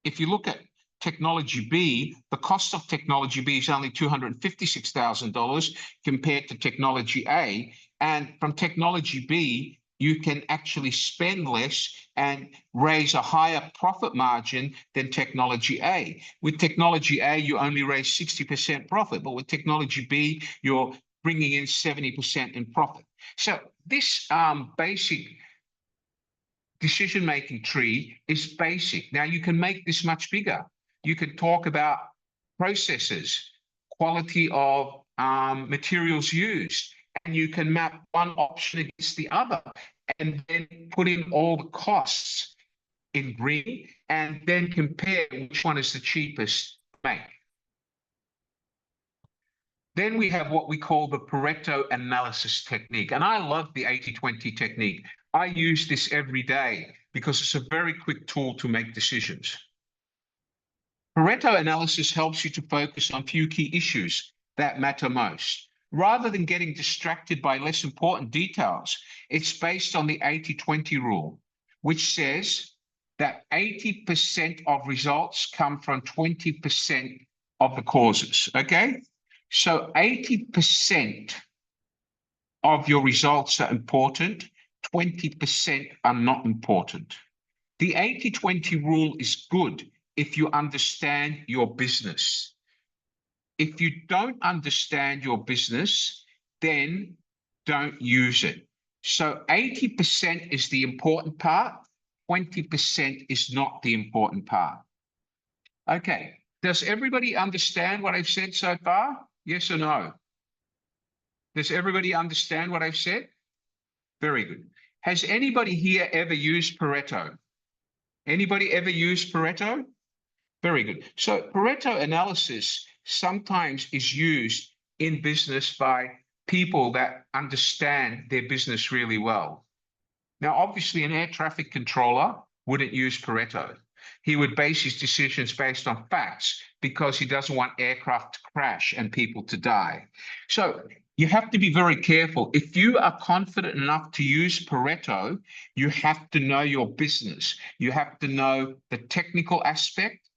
if you look at technology B, the cost of technology B is only $256,000 compared to technology A. And from technology B, you can actually spend less and raise a higher profit margin than technology A. With technology A, you only raise 60% profit, but with technology B, you're bringing in 70% in profit. So this basic decision-making tree is basic. Now you can make this much bigger. You can talk about processes, quality of materials used, and you can map one option against the other and then put in all the costs in green and then compare which one is the cheapest to make. Then we have what we call the Pareto analysis technique. And I love the 80-20 technique. I use this every day because it's a very quick tool to make decisions. Pareto analysis helps you to focus on few key issues that matter most. Rather than getting distracted by less important details, it's based on the 80-20 rule, which says that 80% of results come from 20% of the causes, okay? So 80% of your results are important, 20% are not important. The 80-20 rule is good if you understand your business. If you don't understand your business, then don't use it. So 80% is the important part, 20% is not the important part. Okay, does everybody understand what I've said so far? Yes or no? Does everybody understand what I've said? Very good. Has anybody here ever used Pareto? Anybody ever used Pareto? Very good. So Pareto analysis sometimes is used in business by people that understand their business really well. Now, obviously, an air traffic controller wouldn't use Pareto. He would base his decisions based on facts because he doesn't want aircraft to crash and people to die. So you have to be very careful. If you are confident enough to use Pareto, you have to know your business. You have to know the technical aspect,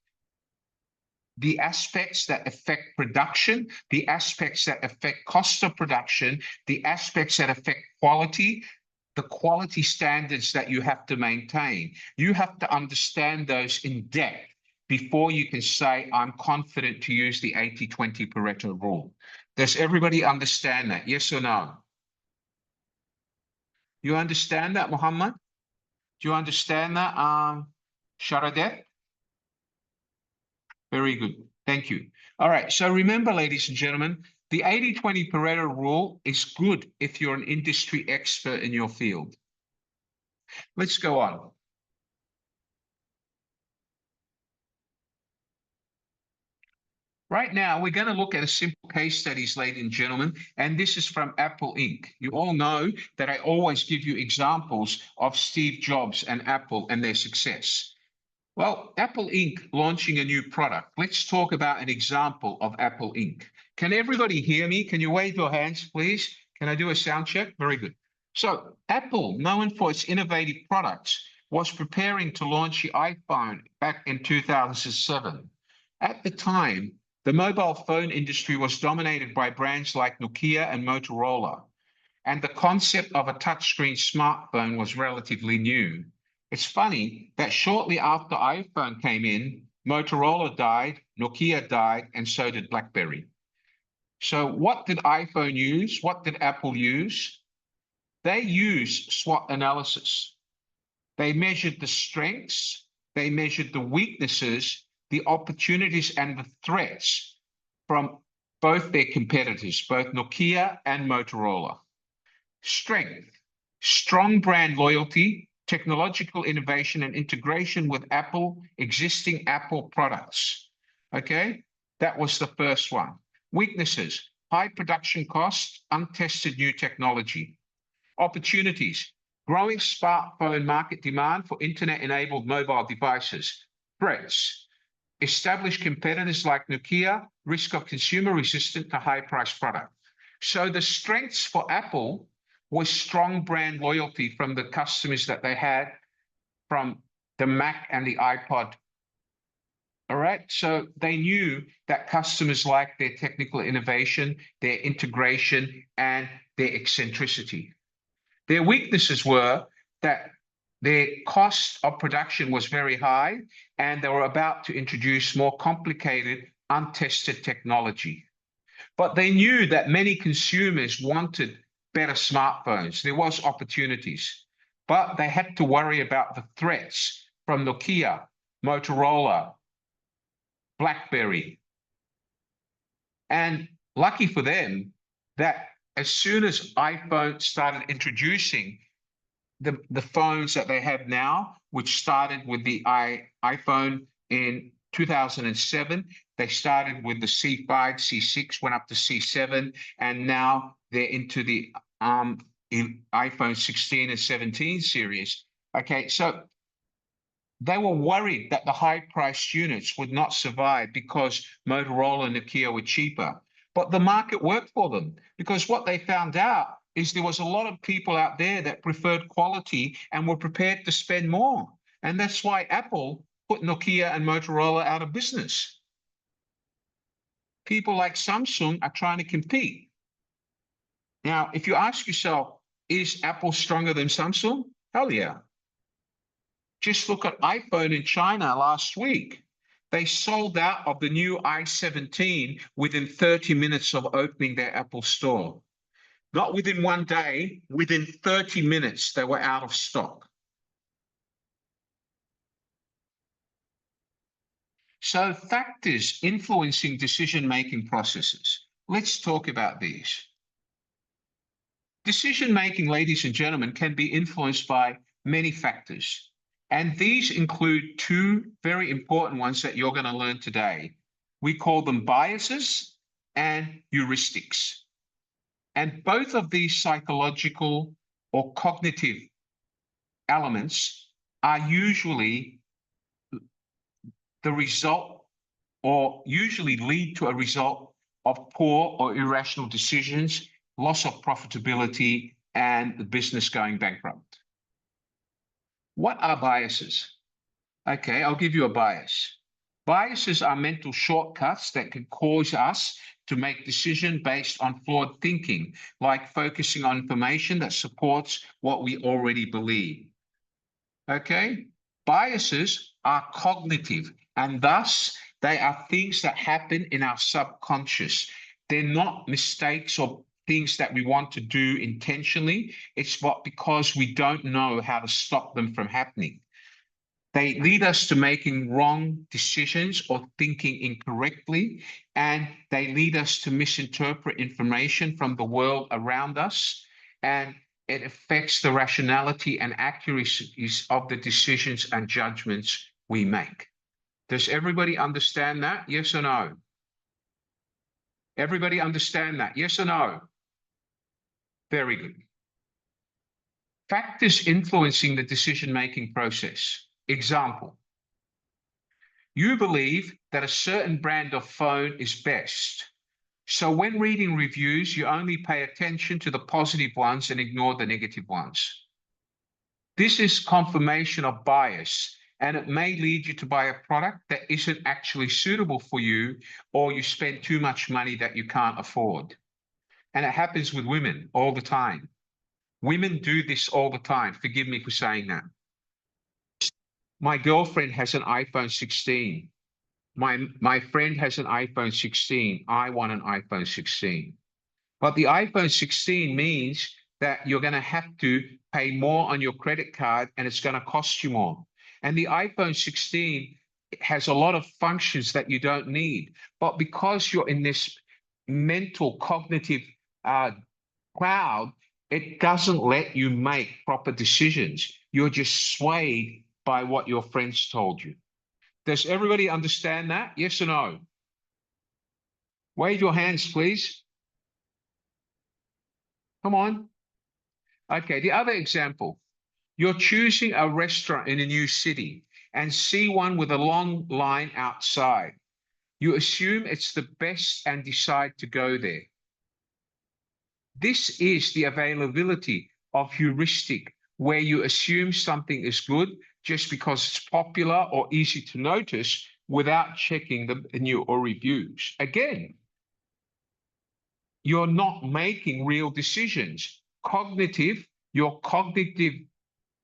the aspects that affect production, the aspects that affect cost of production, the aspects that affect quality, the quality standards that you have to maintain. You have to understand those in depth before you can say, I'm confident to use the 80-20 Pareto rule. Does everybody understand that? Yes or no? You understand that, Muhammad? Do you understand that, Sharadet? Very good. Thank you. All right. So remember, ladies and gentlemen, the 80-20 Pareto rule is good if you're an industry expert in your field. Let's go on. Right now, we're going to look at a simple case studies, ladies and gentlemen, and this is from Apple Inc. You all know that I always give you examples of Steve Jobs and Apple and their success. Well, Apple Inc. launching a new product. Let's talk about an example of Apple Inc. Can everybody hear me? Can you wave your hands, please? Can I do a sound check? Very good. So Apple, known for its innovative products, was preparing to launch the iPhone back in 2007. At the time, the mobile phone industry was dominated by brands like Nokia and Motorola, and the concept of a touchscreen smartphone was relatively new. It's funny that shortly after iPhone came in, Motorola died, Nokia died, and so did BlackBerry. So what did iPhone use? What did Apple use? They used SWOT analysis. They measured the strengths, they measured the weaknesses, the opportunities and the threats from both their competitors, both Nokia and Motorola. Strength, strong brand loyalty, technological innovation and integration with existing Apple products. Okay, that was the first one. Weaknesses, high production costs, untested new technology. Opportunities, growing smartphone market demand for internet-enabled mobile devices. Threats, established competitors like Nokia, risk of consumer resistant to high-priced product. So the strengths for Apple was strong brand loyalty from the customers that they had from the Mac and the iPod. All right, so they knew that customers liked their technical innovation, their integration, and their eccentricity. Their weaknesses were that their cost of production was very high, and they were about to introduce more complicated, untested technology. But they knew that many consumers wanted better smartphones. There was opportunities, but they had to worry about the threats from Nokia, Motorola, BlackBerry. And lucky for them that as soon as iPhone started introducing the phones that they have now, which started with the iPhone in 2007, they started with the C5, C6, went up to C7, and now they're into the iPhone 16 and 17 series. Okay, so they were worried that the high-priced units would not survive because Motorola and Nokia were cheaper. But the market worked for them because what they found out is there was a lot of people out there that preferred quality and were prepared to spend more. And that's why Apple put Nokia and Motorola out of business. People like Samsung are trying to compete. Now, if you ask yourself, is Apple stronger than Samsung? Hell yeah. Just look at iPhone in China last week. They sold out of the new i17 within 30 minutes of opening their Apple store. Not within one day, within 30 minutes, they were out of stock. So factors influencing decision-making processes. Let's talk about these. Decision-making, ladies and gentlemen, can be influenced by many factors. And these include two very important ones that you're going to learn today. We call them biases and heuristics. And both of these psychological or cognitive elements are usually the result or usually lead to a result of poor or irrational decisions loss of profitability, and the business going bankrupt. What are biases? Okay, I'll give you a bias. Biases are mental shortcuts that can cause us to make decisions based on flawed thinking, like focusing on information that supports what we already believe. Okay? Biases are cognitive, and thus they are things that happen in our subconscious. They're not mistakes or things that we want to do intentionally. It's what because we don't know how to stop them from happening. They lead us to making wrong decisions or thinking incorrectly, and they lead us to misinterpret information from the world around us, and it affects the rationality and accuracies of the decisions and judgments we make. Does everybody understand that? Yes or no? Everybody understand that? Yes or no? Very good. Factors influencing the decision-making process. Example. You believe that a certain brand of phone is best. So when reading reviews, you only pay attention to the positive ones and ignore the negative ones. This is confirmation of bias, and it may lead you to buy a product that isn't actually suitable for you, or you spend too much money that you can't afford. And it happens with women all the time. Women do this all the time. Forgive me for saying that. My girlfriend has an iPhone 16. My friend has an iPhone 16. I want an iPhone 16. But the iPhone 16 means that you're going to have to pay more on your credit card and it's going to cost you more. And the iPhone 16 has a lot of functions that you don't need. But because you're in this mental cognitive cloud, it doesn't let you make proper decisions. You're just swayed by what your friends told you. Does everybody understand that? Yes or no? Wave your hands, please. Come on. Okay, the other example. You're choosing a restaurant in a new city and see one with a long line outside. You assume it's the best and decide to go there. This is the availability of heuristic, where you assume something is good just because it's popular or easy to notice without checking the new or reviews. Again, you're not making real decisions. Your cognitive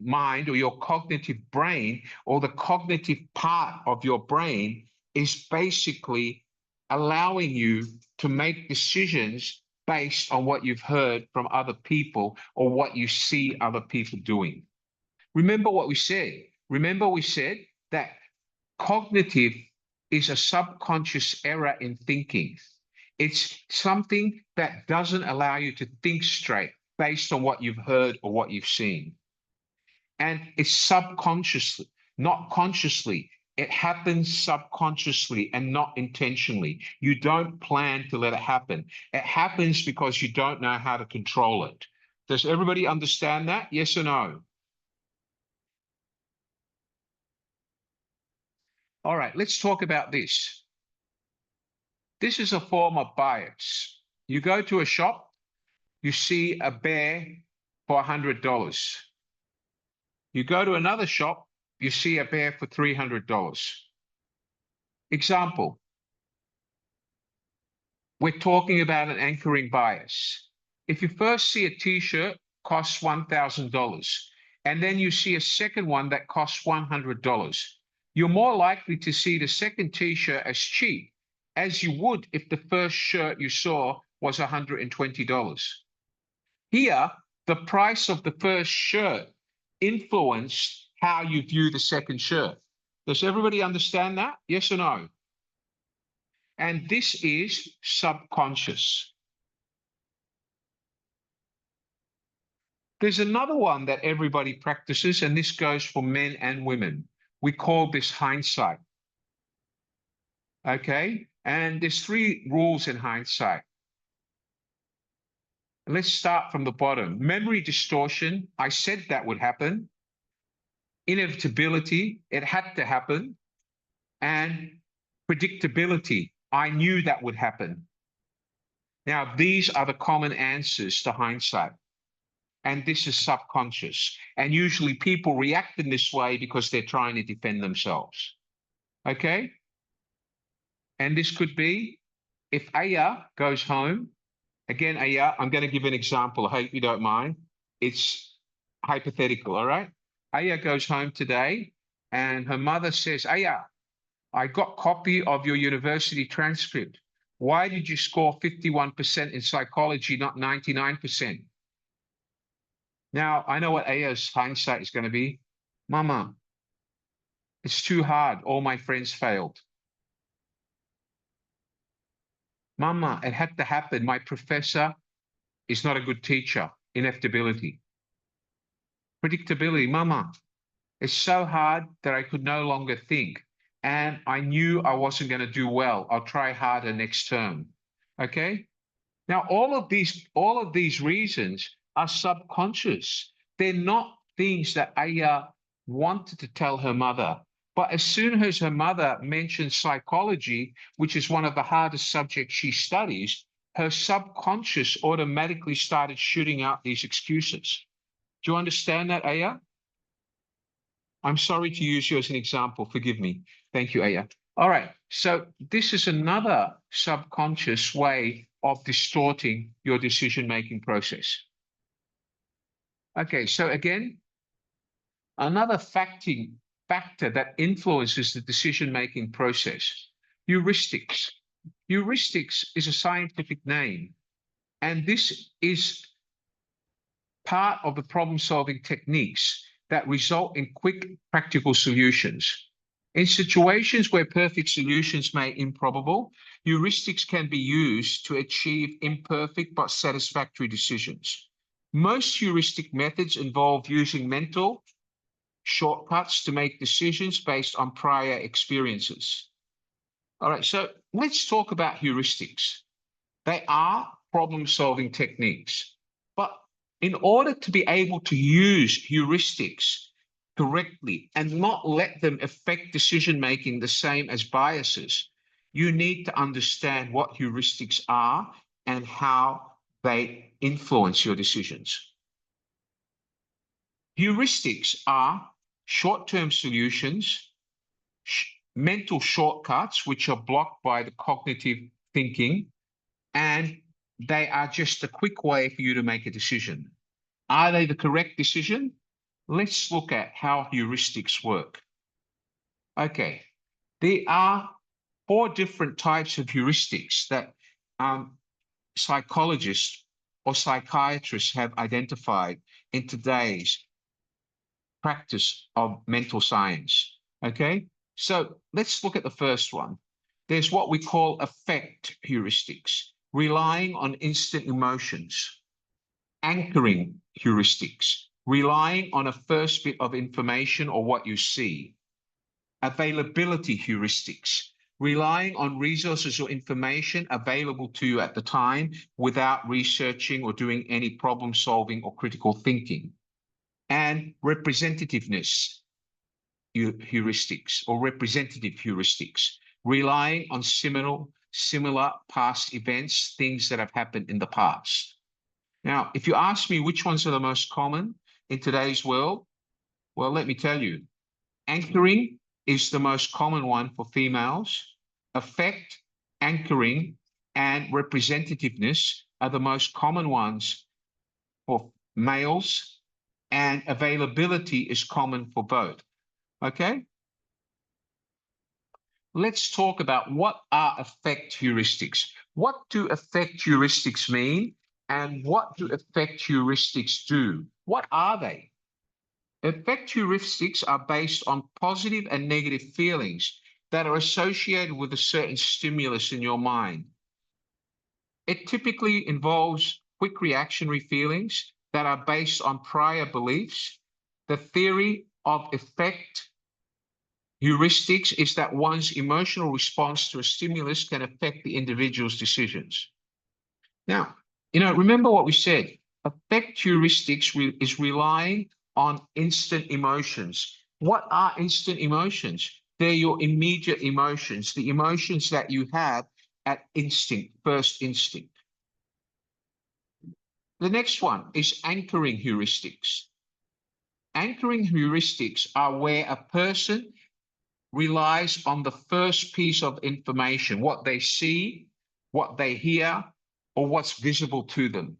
mind or your cognitive brain or the cognitive part of your brain is basically allowing you to make decisions based on what you've heard from other people or what you see other people doing. Remember what we said. Remember we said that cognitive is a subconscious error in thinking. It's something that doesn't allow you to think straight based on what you've heard or what you've seen. And it's subconsciously, not consciously. It happens subconsciously and not intentionally. You don't plan to let it happen. It happens because you don't know how to control it. Does everybody understand that? Yes or no? All right, let's talk about this. This is a form of bias. You go to a shop, you see a bear for $100. You go to another shop, you see a bear for $300. Example, we're talking about an anchoring bias. If you first see a t-shirt costs $1,000 and then you see a second one that costs $100, you're more likely to see the second t-shirt as cheap as you would if the first shirt you saw was $120. Here, the price of the first shirt influenced how you view the second shirt. Does everybody understand that? Yes or no? And this is subconscious. There's another one that everybody practices, and this goes for men and women. We call this hindsight. Okay? And there's 3 rules in hindsight. Let's start from the bottom. Memory distortion, I said that would happen. Inevitability, it had to happen. And predictability, I knew that would happen. Now, these are the common answers to hindsight. And this is subconscious. And usually people react in this way because they're trying to defend themselves. Okay? And this could be if Aya goes home, again, Aya, I'm going to give an example. I hope you don't mind. It's hypothetical, all right? Aya goes home today and her mother says, Aya, I got copy of your university transcript. Why did you score 51% in psychology, not 99%? Now, I know what Aya's hindsight is going to be. Mama, it's too hard. All my friends failed. Mama, it had to happen. My professor is not a good teacher. Inevitability. Predictability. Mama, it's so hard that I could no longer think. And I knew I wasn't going to do well. I'll try harder next term. Okay? Now, all of these reasons are subconscious. They're not things that Aya wanted to tell her mother. But as soon as her mother mentioned psychology, which is one of the hardest subjects she studies, her subconscious automatically started shooting out these excuses. Do you understand that, Aya? I'm sorry to use you as an example. Forgive me. Thank you, Aya. All right. So this is another subconscious way of distorting your decision-making process. Okay. So again, another factor that influences the decision-making process, heuristics. Heuristics is a scientific name, and this is part of the problem-solving techniques that result in quick, practical solutions. In situations where perfect solutions may be improbable, heuristics can be used to achieve imperfect but satisfactory decisions. Most heuristic methods involve using mental shortcuts to make decisions based on prior experiences. All right, so let's talk about heuristics. They are problem-solving techniques, but in order to be able to use heuristics correctly and not let them affect decision-making the same as biases, you need to understand what heuristics are and how they influence your decisions. Heuristics are short-term solutions, mental shortcuts, which are blocked by the cognitive thinking, and they are just a quick way for you to make a decision. Are they the correct decision? Let's look at how heuristics work. Okay, there are 4 different types of heuristics that psychologists or psychiatrists have identified in today's practice of mental science. Okay, so let's look at the first one. There's what we call affect heuristics, relying on instant emotions. Anchoring heuristics, relying on a first bit of information or what you see. Availability heuristics, relying on resources or information available to you at the time without researching or doing any problem solving or critical thinking. And representativeness heuristics or representative heuristics, relying on similar past events, things that have happened in the past. Now, if you ask me which ones are the most common in today's world, well, let me tell you, anchoring is the most common one for females. Affect, anchoring, and representativeness are the most common ones for males, and availability is common for both. Okay? Let's talk about what are affect heuristics. What do affect heuristics mean? And what do affect heuristics do? What are they? Affect heuristics are based on positive and negative feelings that are associated with a certain stimulus in your mind. It typically involves quick reactionary feelings that are based on prior beliefs. The theory of affect heuristics is that one's emotional response to a stimulus can affect the individual's decisions. Now, remember what we said. Affect heuristics is relying on instant emotions. What are instant emotions? They're your immediate emotions, the emotions that you have at instinct, first instinct. The next one is anchoring heuristics. Anchoring heuristics are where a person relies on the first piece of information, what they see, what they hear, or what's visible to them.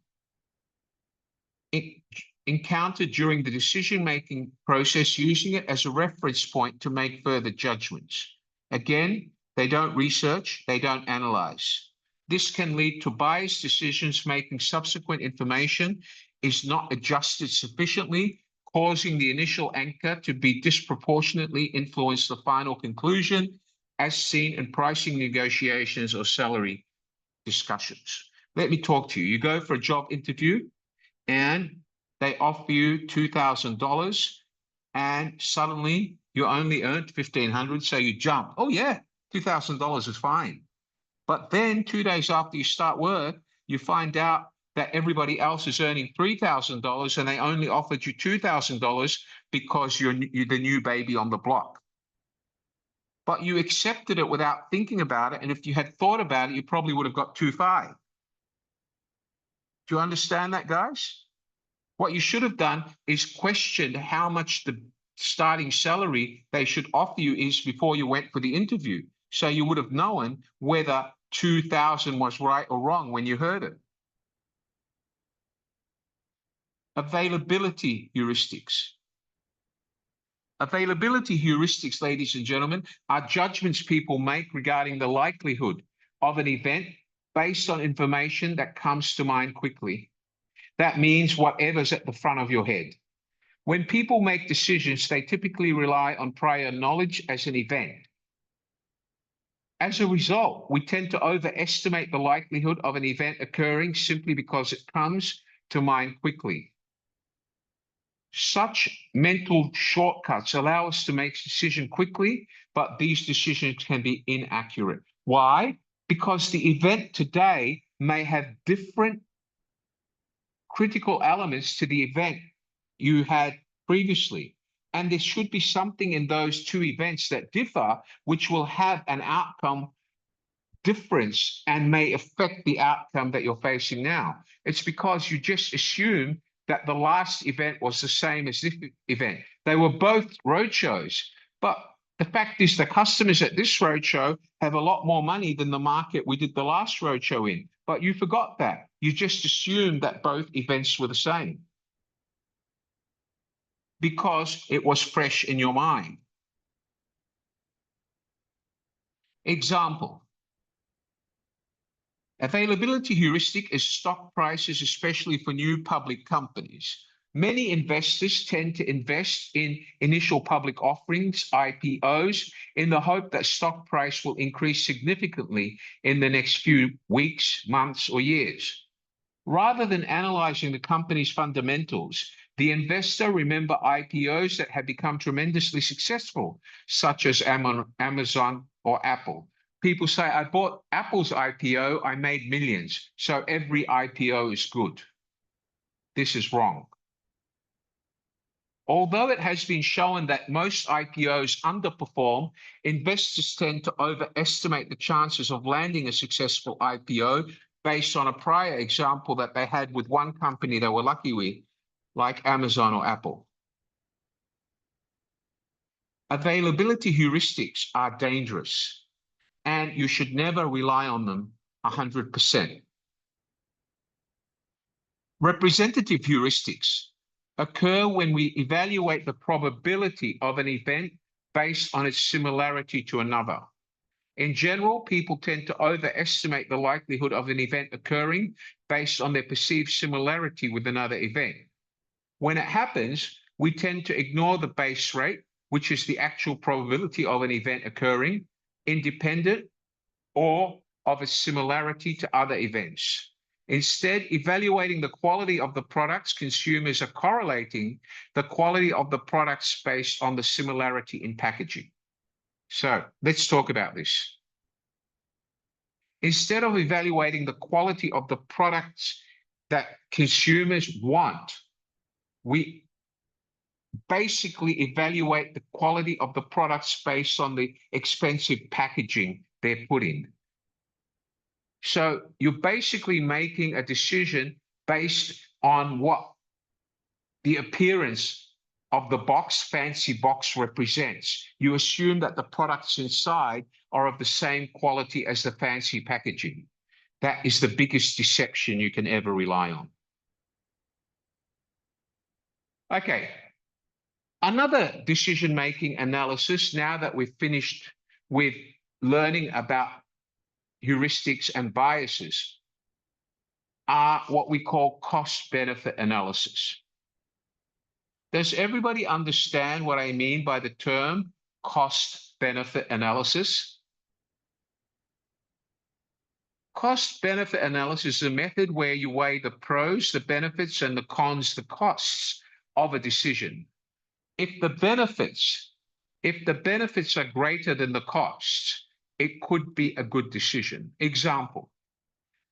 Encountered during the decision-making process, using it as a reference point to make further judgments. Again, they don't research, they don't analyze. This can lead to biased decisions, making subsequent information is not adjusted sufficiently, causing the initial anchor to be disproportionately influence the final conclusion, as seen in pricing negotiations or salary discussions. Let me talk to you. You go for a job interview and they offer you $2,000 and suddenly you only earned $1,500, so you jump. Oh yeah, $2,000 is fine. But then 2 days after you start work, you find out that everybody else is earning $3,000 and they only offered you $2,000 because you're the new baby on the block. But you accepted it without thinking about it, and if you had thought about it, you probably would have got 2,500. Do you understand that, guys? What you should have done is questioned how much the starting salary they should offer you is before you went for the interview. So you would have known whether 2,000 was right or wrong when you heard it. Availability heuristics. Availability heuristics, ladies and gentlemen, are judgments people make regarding the likelihood of an event based on information that comes to mind quickly. That means whatever's at the front of your head. When people make decisions, they typically rely on prior knowledge as an event. As a result, we tend to overestimate the likelihood of an event occurring simply because it comes to mind quickly. Such mental shortcuts allow us to make decisions quickly, but these decisions can be inaccurate. Why? Because the event today may have different critical elements to the event you had previously. And there should be something in those two events that differ, which will have an outcome difference and may affect the outcome that you're facing now. It's because you just assume that the last event was the same as this event. They were both roadshows, but the fact is the customers at this roadshow have a lot more money than the market we did the last roadshow in. But you forgot that. You just assumed that both events were the same because it was fresh in your mind. Example. Availability heuristic is stock prices, especially for new public companies. Many investors tend to invest in initial public offerings, IPOs, in the hope that stock price will increase significantly in the next few weeks, months, or years. Rather than analyzing the company's fundamentals, the investor remember IPOs that have become tremendously successful, such as Amazon or Apple. People say, I bought Apple's IPO, I made millions, so every IPO is good. This is wrong. Although it has been shown that most IPOs underperform, investors tend to overestimate the chances of landing a successful IPO based on a prior example that they had with one company they were lucky with, like Amazon or Apple. Availability heuristics are dangerous, and you should never rely on them 100%. Representative heuristics occur when we evaluate the probability of an event based on its similarity to another. In general, people tend to overestimate the likelihood of an event occurring based on their perceived similarity with another event. When it happens, we tend to ignore the base rate, which is the actual probability of an event occurring, independent or of its similarity to other events. Instead, evaluating the quality of the products, consumers are correlating the quality of the products based on the similarity in packaging. So let's talk about this. Instead of evaluating the quality of the products that consumers want, we basically evaluate the quality of the products based on the expensive packaging they're put in. So you're basically making a decision based on what the appearance of the box, fancy box, represents. You assume that the products inside are of the same quality as the fancy packaging. That is the biggest deception you can ever rely on. Okay. Another decision-making analysis, now that we've finished with learning about heuristics and biases, are what we call cost-benefit analysis. Does everybody understand what I mean by the term cost-benefit analysis? Cost-benefit analysis is a method where you weigh the pros, the benefits, and the cons, the costs of a decision. If the benefits are greater than the costs, it could be a good decision. Example,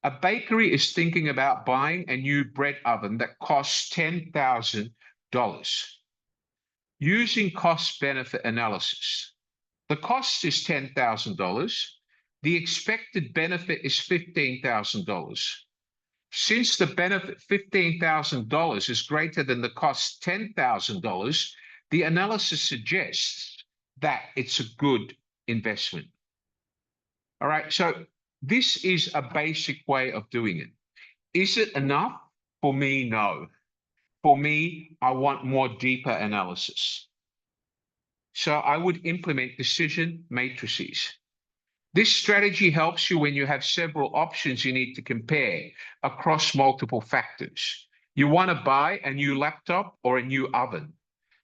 a bakery is thinking about buying a new bread oven that costs $10,000. Using cost-benefit analysis, the cost is $10,000. The expected benefit is $15,000. Since the benefit $15,000 is greater than the cost $10,000, the analysis suggests that it's a good investment. All right, so this is a basic way of doing it. Is it enough? For me, no. For me, I want more deeper analysis. So I would implement decision matrices. This strategy helps you when you have several options you need to compare across multiple factors. You want to buy a new laptop or a new oven.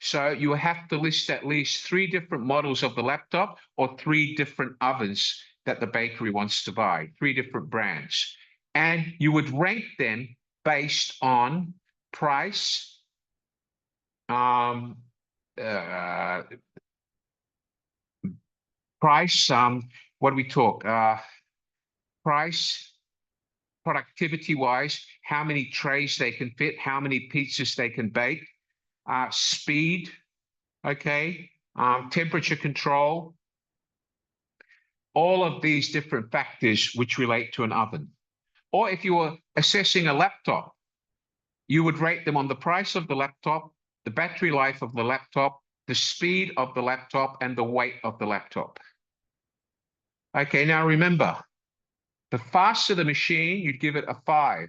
So you have to list at least 3 different models of the laptop or 3 different ovens that the bakery wants to buy, 3 different brands. And you would rank them based on price, what do we talk? Price, productivity-wise, how many trays they can fit, how many pizzas they can bake, speed, okay, temperature control, all of these different factors which relate to an oven. Or if you were assessing a laptop, you would rate them on the price of the laptop, the battery life of the laptop, the speed of the laptop, and the weight of the laptop. Okay, now remember, the faster the machine, you'd give it a 5.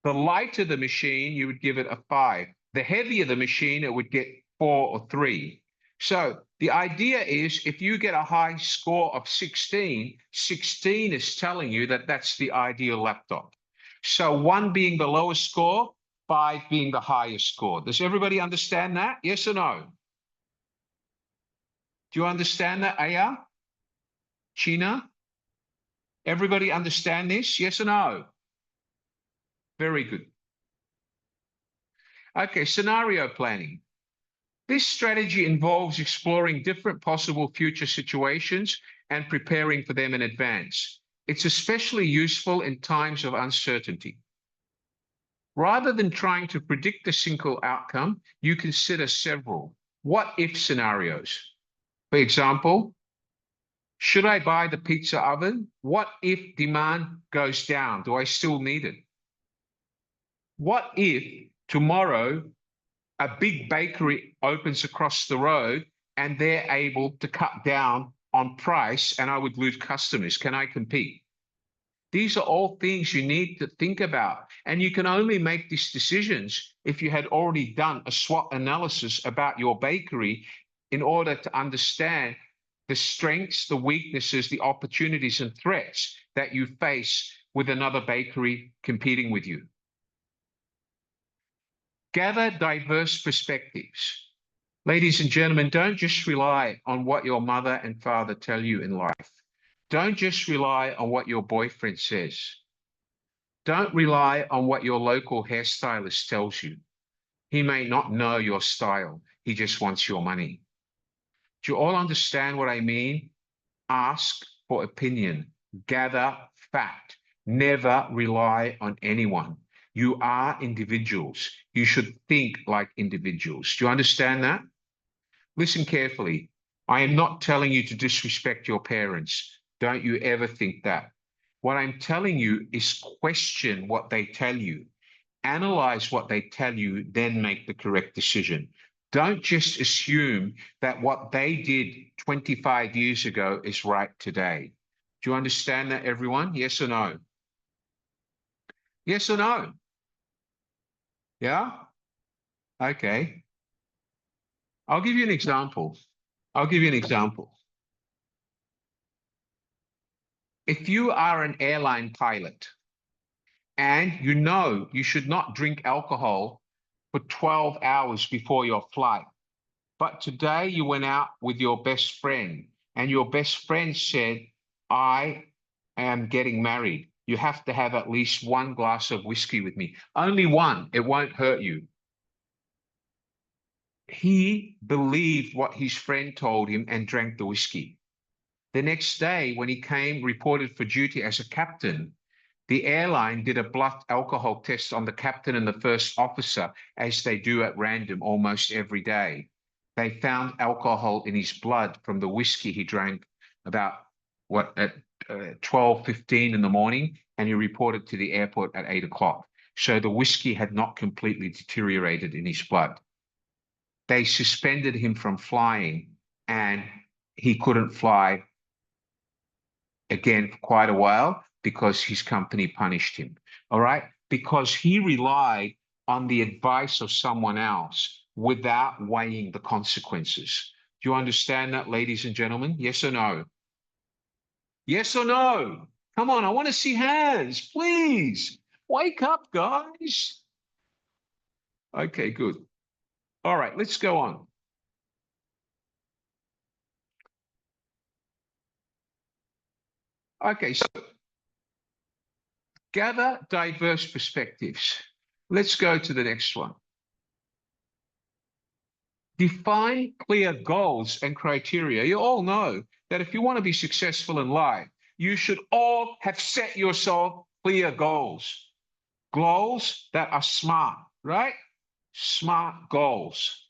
The lighter the machine, you would give it a 5. The heavier the machine, it would get 4 or 3. So the idea is if you get a high score of 16, 16 is telling you that that's the ideal laptop. So 1 being the lowest score, 5 being the highest score. Does everybody understand that? Yes or no? Do you understand that, Aya? China? Everybody understand this? Yes or no? Very good. Okay, scenario planning. This strategy involves exploring different possible future situations and preparing for them in advance. It's especially useful in times of uncertainty. Rather than trying to predict a single outcome, you consider several what-if scenarios. For example, should I buy the pizza oven? What if demand goes down? Do I still need it? What if tomorrow a big bakery opens across the road and they're able to cut down on price and I would lose customers? Can I compete? These are all things you need to think about. And you can only make these decisions if you had already done a SWOT analysis about your bakery in order to understand the strengths, the weaknesses, the opportunities and threats that you face with another bakery competing with you. Gather diverse perspectives. Ladies and gentlemen, don't just rely on what your mother and father tell you in life. Don't just rely on what your boyfriend says. Don't rely on what your local hairstylist tells you. He may not know your style. He just wants your money. Do you all understand what I mean? Ask for opinion. Gather fact. Never rely on anyone. You are individuals. You should think like individuals. Do you understand that? Listen carefully. I am not telling you to disrespect your parents. Don't you ever think that. What I'm telling you is question what they tell you. Analyze what they tell you, then make the correct decision. Don't just assume that what they did 25 years ago is right today. Do you understand that, everyone? Yes or no? Yes or no? Yeah? Okay. I'll give you an example. I'll give you an example. If you are an airline pilot and you know you should not drink alcohol for 12 hours before your flight, but today you went out with your best friend and your best friend said, I am getting married. You have to have at least one glass of whiskey with me. Only one. It won't hurt you. He believed what his friend told him and drank the whiskey. The next day, when he came, reported for duty as a captain, the airline did a blood alcohol test on the captain and the first officer, as they do at random almost every day. They found alcohol in his blood from the whiskey he drank about at 12:15 in the morning, and he reported to the airport at 8 o'clock. So the whiskey had not completely deteriorated in his blood. They suspended him from flying, and he couldn't fly again for quite a while because his company punished him. All right. Because he relied on the advice of someone else without weighing the consequences. Do you understand that, ladies and gentlemen? Yes or no? Yes or no? Come on, I want to see hands, please. Wake up, guys. Okay, good. All right, let's go on. Okay, so gather diverse perspectives. Let's go to the next one. Define clear goals and criteria. You all know that if you want to be successful in life, you should all have set yourself clear goals. Goals that are smart, right? Smart goals.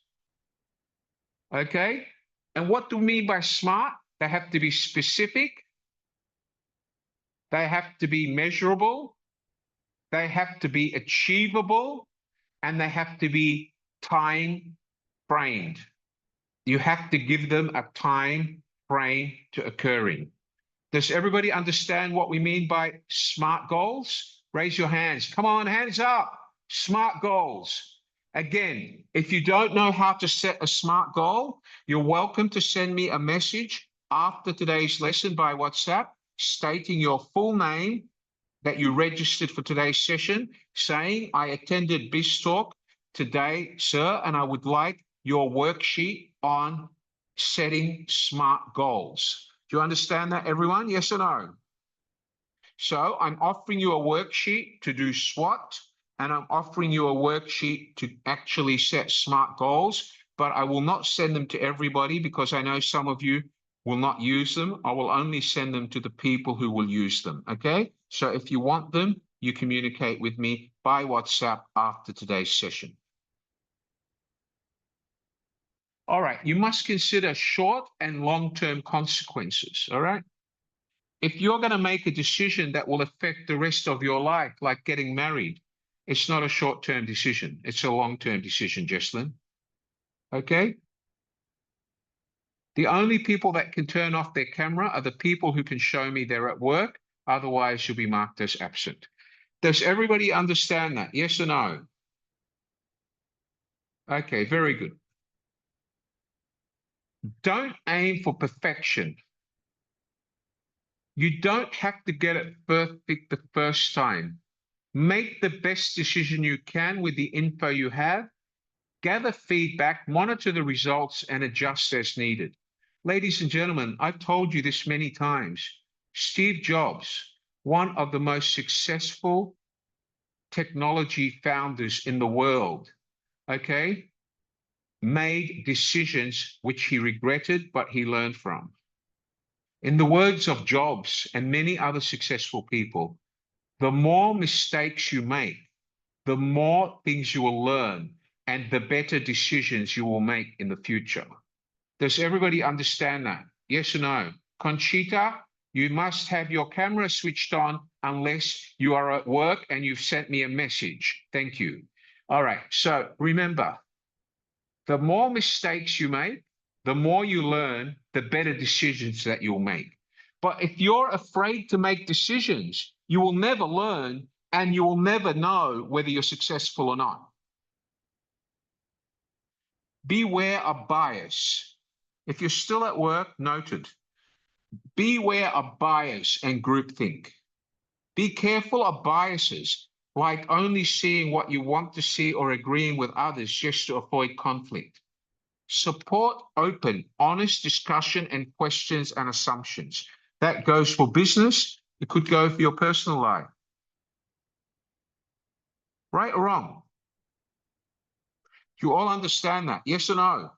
Okay? And what do we mean by smart? They have to be specific. They have to be measurable. They have to be achievable. And they have to be time framed. You have to give them a time frame to occurring. Does everybody understand what we mean by smart goals? Raise your hands. Come on, hands up. Smart goals. Again, if you don't know how to set a smart goal, you're welcome to send me a message after today's lesson by WhatsApp stating your full name, that you registered for today's session, saying, I attended BizTalk today, sir, and I would like your worksheet on setting smart goals. Do you understand that, everyone? Yes or no? So I'm offering you a worksheet to do SWOT, and I'm offering you a worksheet to actually set smart goals, but I will not send them to everybody because I know some of you will not use them. I will only send them to the people who will use them, okay? So if you want them, you communicate with me by WhatsApp after today's session. All right, you must consider short and long-term consequences, all right? If you're going to make a decision that will affect the rest of your life, like getting married, it's not a short-term decision. It's a long-term decision, Jesslyn. Okay? The only people that can turn off their camera are the people who can show me they're at work. Otherwise, you'll be marked as absent. Does everybody understand that? Yes or no? Okay, very good. Don't aim for perfection. You don't have to get it perfect the first time. Make the best decision you can with the info you have. Gather feedback, monitor the results, and adjust as needed. Ladies and gentlemen, I've told you this many times. Steve Jobs, one of the most successful technology founders in the world, okay, made decisions which he regretted, but he learned from. In the words of Jobs and many other successful people, the more mistakes you make, the more things you will learn and the better decisions you will make in the future. Does everybody understand that? Yes or no? Conchita, You must have your camera switched on unless you are at work and you've sent me a message. Thank you. All right. So remember, the more mistakes you make, the more you learn, the better decisions that you'll make. But if you're afraid to make decisions, you will never learn and you will never know whether you're successful or not. Beware of bias. If you're still at work, noted. Beware of bias and groupthink. Be careful of biases, like only seeing what you want to see or agreeing with others just to avoid conflict. Support open, honest discussion and questions and assumptions. That goes for business. It could go for your personal life. Right or wrong? Do you all understand that? Yes or no?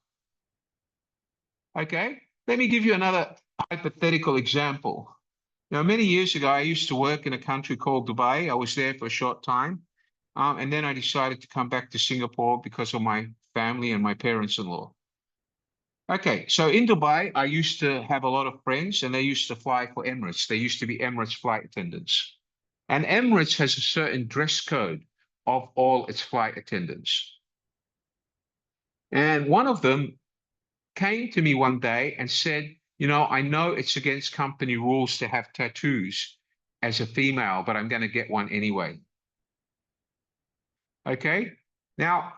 Okay. Let me give you another hypothetical example. Now, many years ago, I used to work in a country called Dubai. I was there for a short time. And then I decided to come back to Singapore because of my family and my parents-in-law. Okay, so in Dubai, I used to have a lot of friends and they used to fly for Emirates. They used to be Emirates flight attendants. And Emirates has a certain dress code of all its flight attendants. And one of them came to me one day and said, you know, I know it's against company rules to have tattoos as a female, but I'm going to get one anyway. Okay. Now,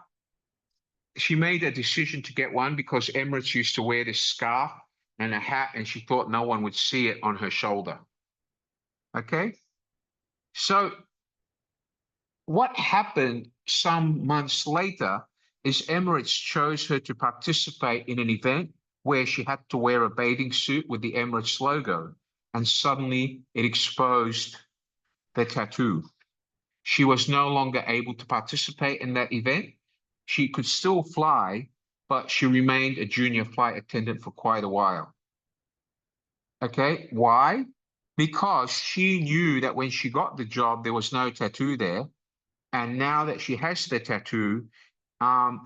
she made a decision to get one because Emirates used to wear this scarf and a hat, and she thought no one would see it on her shoulder. Okay. So what happened some months later is Emirates chose her to participate in an event where she had to wear a bathing suit with the Emirates logo, and suddenly it exposed the tattoo. She was no longer able to participate in that event. She could still fly, but she remained a junior flight attendant for quite a while. Okay, why? Because she knew that when she got the job, there was no tattoo there. And now that she has the tattoo,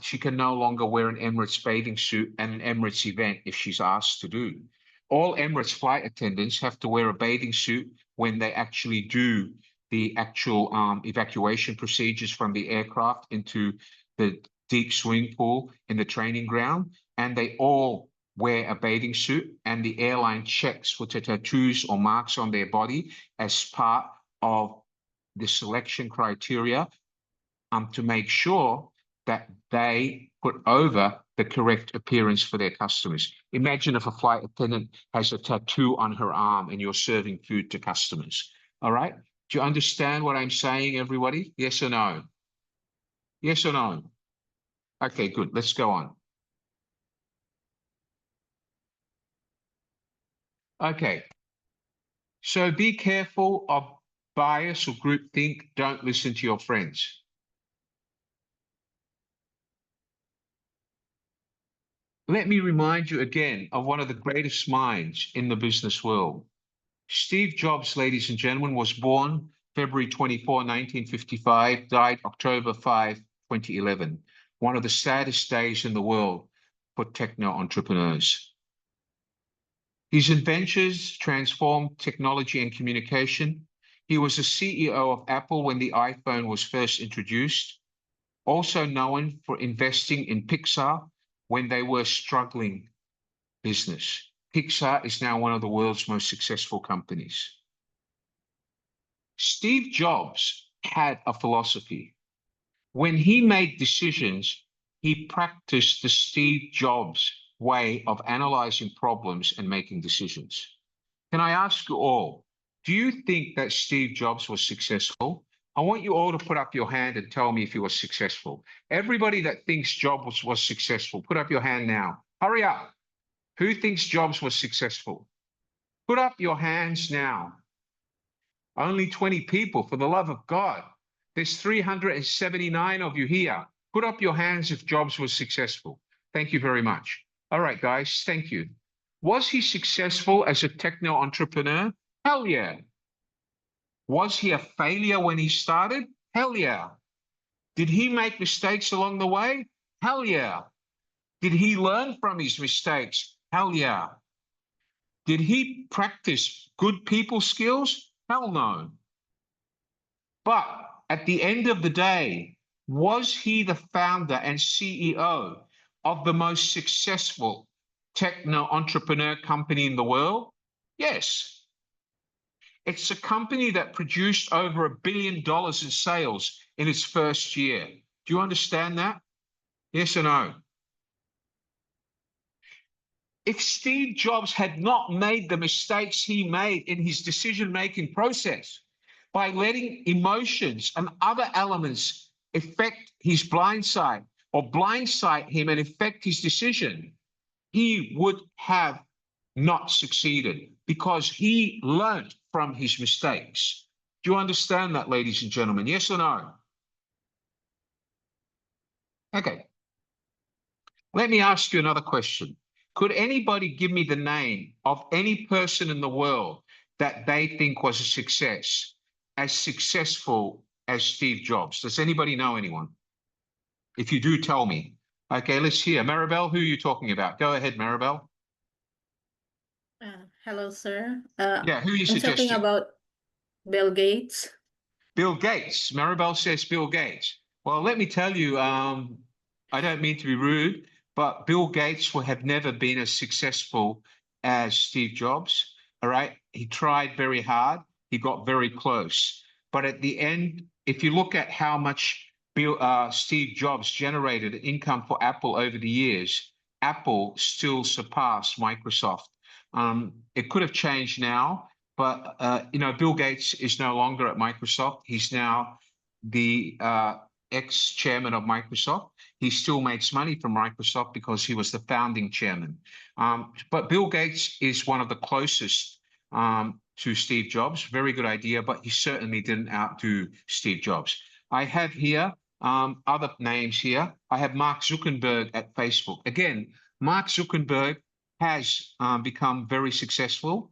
she can no longer wear an Emirates bathing suit at an Emirates event if she's asked to do. All Emirates flight attendants have to wear a bathing suit when they actually do the actual evacuation procedures from the aircraft into the deep swimming pool in the training ground. And they all wear a bathing suit, and the airline checks for tattoos or marks on their body as part of the selection criteria to make sure that they put over the correct appearance for their customers. Imagine if a flight attendant has a tattoo on her arm and you're serving food to customers. All right. Do you understand what I'm saying, everybody? Yes or no? Yes or no? Okay, good. Let's go on. Okay. So be careful of bias or groupthink. Don't listen to your friends. Let me remind you again of one of the greatest minds in the business world. Steve Jobs, ladies and gentlemen, was born February 24, 1955, died October 5, 2011. One of the saddest days in the world for techno entrepreneurs. His inventors transformed technology and communication. He was the CEO of Apple when the iPhone was first introduced, also known for investing in Pixar when they were struggling business. Pixar is now one of the world's most successful companies. Steve Jobs had a philosophy. When he made decisions, he practiced the Steve Jobs way of analyzing problems and making decisions. Can I ask you all, do you think that Steve Jobs was successful? I want you all to put up your hand and tell me if he was successful. Everybody that thinks Jobs was successful, put up your hand now. Hurry up. Who thinks Jobs was successful? Put up your hands now. Only 20 people, for the love of God. There's 379 of you here. Put up your hands if Jobs was successful. Thank you very much. All right, guys, thank you. Was he successful as a techno entrepreneur? Hell yeah. Was he a failure when he started? Hell yeah. Did he make mistakes along the way? Hell yeah. Did he learn from his mistakes? Hell yeah. Did he practice good people skills? Hell no. But at the end of the day, was he the founder and CEO of the most successful techno entrepreneur company in the world? Yes. It's a company that produced over $1 billion in sales in its first year. Do you understand that? Yes or no? If Steve Jobs had not made the mistakes he made in his decision-making process by letting emotions and other elements affect his blindside or blindside him and affect his decision, he would have not succeeded because he learned from his mistakes. Do you understand that, ladies and gentlemen? Yes or no? Okay. Let me ask you another question. Could anybody give me the name of any person in the world that they think was a success, as successful as Steve Jobs? Does anybody know anyone? If you do, tell me. Okay, let's hear. Maribel, who are you talking about? Go ahead, Maribel. Hello, sir. Yeah, who are you I'm talking suggesting? about Bill Gates. Bill Gates. Maribel says Bill Gates. Well, let me tell you, I don't mean to be rude, but Bill Gates will have never been as successful as Steve Jobs. All right. He tried very hard. He got very close. But at the end, if you look at how much Steve Jobs generated income for Apple over the years, Apple still surpassed Microsoft. It could have changed now, but Bill Gates is no longer at Microsoft. He's now the ex-chairman of Microsoft. He still makes money from Microsoft because he was the founding chairman. But Bill Gates is one of the closest to Steve Jobs. Very good idea, but he certainly didn't outdo Steve Jobs. I have here other names here. I have Mark Zuckerberg at Facebook. Again, Mark Zuckerberg has become very successful.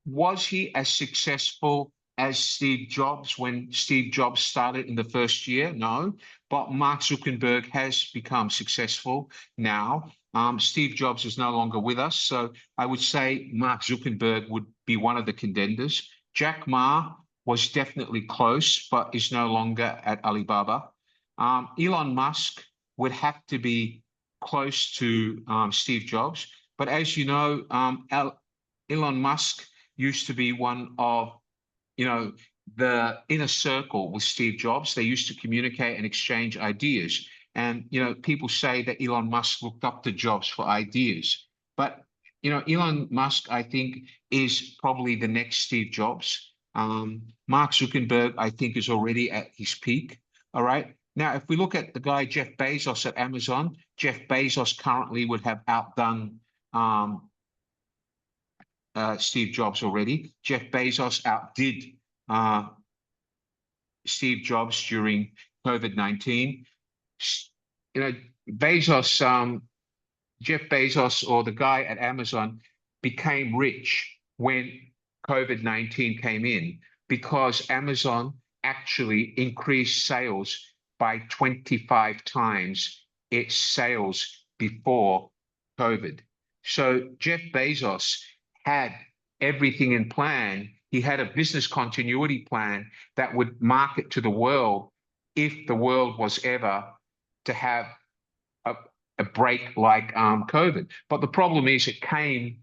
Was he as successful as Steve Jobs when Steve Jobs started in the first year? No, but Mark Zuckerberg has become successful now. Steve Jobs is no longer with us, so I would say Mark Zuckerberg would be one of the contenders. Jack Ma was definitely close, but is no longer at Alibaba. Elon Musk would have to be close to Steve Jobs, but as you know, Elon Musk used to be one of, the inner circle with Steve Jobs. They used to communicate and exchange ideas. And, people say that Elon Musk looked up to Jobs for ideas. But, Elon Musk, I think, is probably the next Steve Jobs. Mark Zuckerberg, I think, is already at his peak. All right. Now, if we look at the guy, Jeff Bezos at Amazon, Jeff Bezos currently would have outdone Steve Jobs already. Jeff Bezos outdid Steve Jobs during COVID-19. Bezos, Jeff Bezos, or the guy at Amazon, became rich when COVID-19 came in because Amazon actually increased sales by 25 times its sales before COVID. So Jeff Bezos had everything in plan. He had a business continuity plan that would market to the world if the world was ever to have a break like COVID. But the problem is it came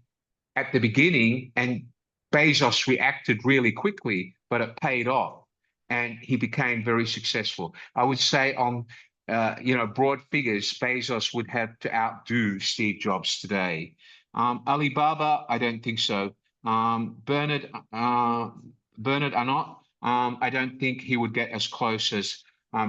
at the beginning and Bezos reacted really quickly, but it paid off and he became very successful. I would say on broad figures, Bezos would have to outdo Steve Jobs today. Alibaba, I don't think so. Bernard Arnault, I don't think he would get as close as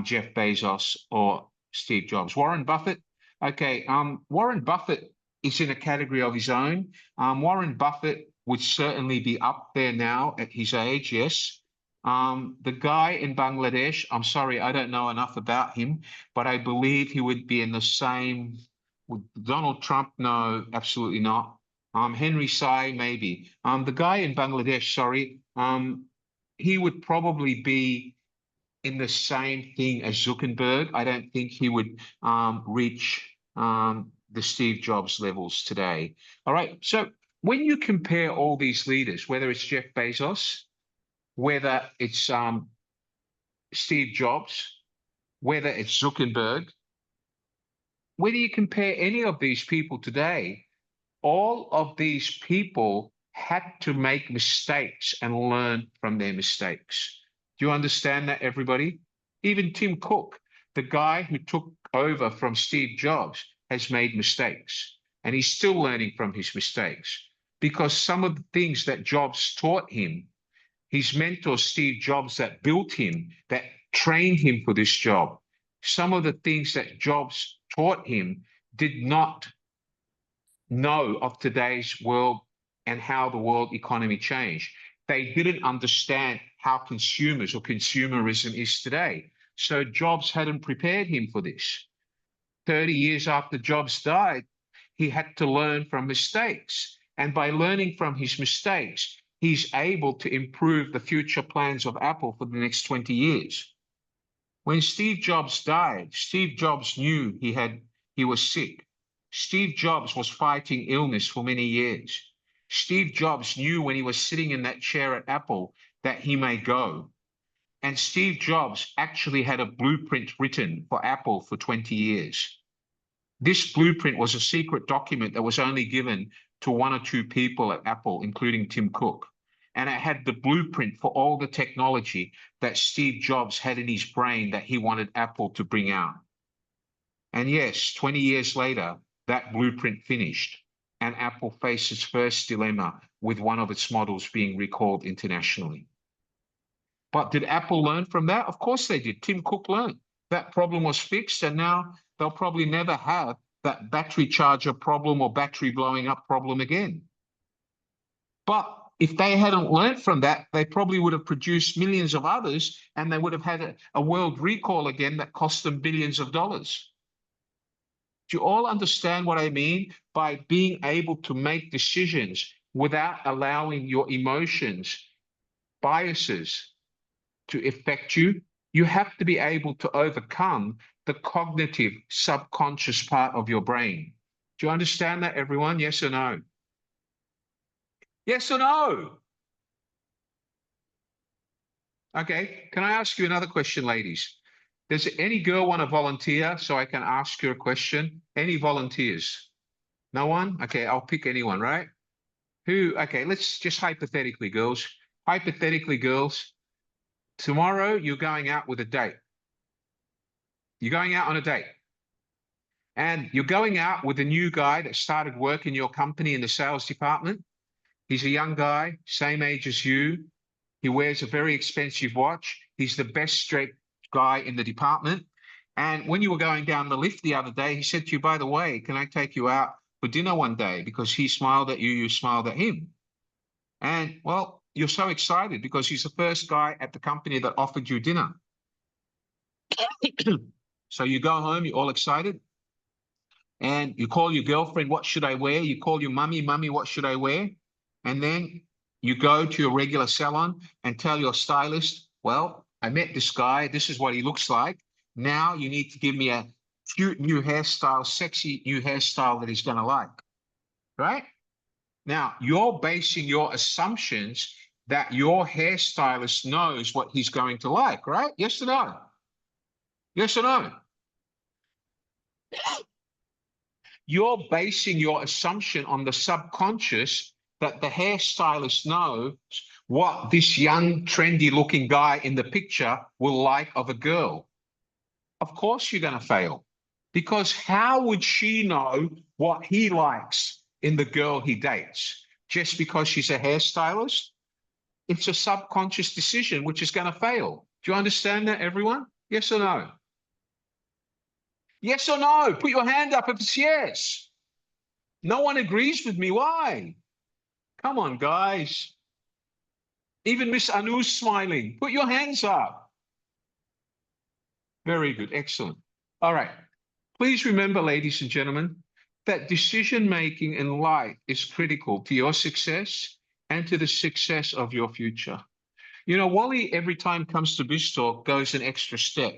Jeff Bezos or Steve Jobs. Warren Buffett, okay. Warren Buffett is in a category of his own. Warren Buffett would certainly be up there now at his age, yes. The guy in Bangladesh, I'm sorry, I don't know enough about him, but I believe he would be in the same with Donald Trump. No, absolutely not. Henry Tsai, maybe. The guy in Bangladesh, sorry, he would probably be in the same thing as Zuckerberg. I don't think he would reach the Steve Jobs levels today. All right, so when you compare all these leaders, whether it's Jeff Bezos, whether it's Steve Jobs, whether it's Zuckerberg, whether you compare any of these people today, all of these people had to make mistakes and learn from their mistakes. Do you understand that, everybody? Even Tim Cook, the guy who took over from Steve Jobs, has made mistakes, and he's still learning from his mistakes, because some of the things that Jobs taught him, his mentor, Steve Jobs, that built him, that trained him for this job, some of the things that Jobs taught him did not know of today's world and how the world economy changed. They didn't understand how consumers or consumerism is today. So Jobs hadn't prepared him for this. 30 years after Jobs died, he had to learn from mistakes. And by learning from his mistakes, he's able to improve the future plans of Apple for the next 20 years. When Steve Jobs died, Steve Jobs knew he was sick. Steve Jobs was fighting illness for many years. Steve Jobs knew when he was sitting in that chair at Apple that he may go. And Steve Jobs actually had a blueprint written for Apple for 20 years. This blueprint was a secret document that was only given to 1 or 2 people at Apple, including Tim Cook. And it had the blueprint for all the technology that Steve Jobs had in his brain that he wanted Apple to bring out. And yes, 20 years later, that blueprint finished, and Apple faced its first dilemma with one of its models being recalled internationally. But did Apple learn from that? Of course they did. Tim Cook learned. That problem was fixed, and now they'll probably never have that battery charger problem or battery blowing up problem again. But if they hadn't learned from that, they probably would have produced millions of others, and they would have had a world recall again that cost them billions of dollars. Do you all understand what I mean by being able to make decisions without allowing your emotions, biases to affect you? You have to be able to overcome the cognitive subconscious part of your brain. Do you understand that, everyone? Yes or no? Yes or no? Okay, can I ask you another question, ladies? Does any girl want to volunteer so I can ask her a question? Any volunteers? No one? Okay, I'll pick anyone, right? Okay, let's just hypothetically, girls. Hypothetically, girls, tomorrow you're going out with a date. You're going out on a date. And you're going out with a new guy that started work in your company in the sales department. He's a young guy, same age as you. He wears a very expensive watch. He's the best straight guy in the department. And when you were going down the lift the other day, he said to you, by the way, can I take you out for dinner one day? Because he smiled at you, you smiled at him. And well, you're so excited because he's the first guy at the company that offered you dinner. So you go home, you're all excited. And you call your girlfriend, what should I wear? You call your mummy, what should I wear? And then you go to your regular salon and tell your stylist, well, I met this guy. This is what he looks like. Now you need to give me a cute new hairstyle, sexy new hairstyle that he's going to like, right? Now, you're basing your assumptions that your hairstylist knows what he's going to like, right? Yes or no? Yes or no? You're basing your assumption on the subconscious that the hairstylist knows what this young, trendy-looking guy in the picture will like of a girl. Of course you're going to fail, because how would she know what he likes in the girl he dates? Just because she's a hairstylist? It's a subconscious decision which is going to fail. Do you understand that, everyone? Yes or no? Yes or no? Put your hand up if it's yes. No one agrees with me. Why? Come on, guys. Even Miss Anu's smiling. Put your hands up. Very good. Excellent. All right. Please remember, ladies and gentlemen, that decision-making in life is critical to your success and to the success of your future. You know, Wally, every time comes to BizTalk, goes an extra step.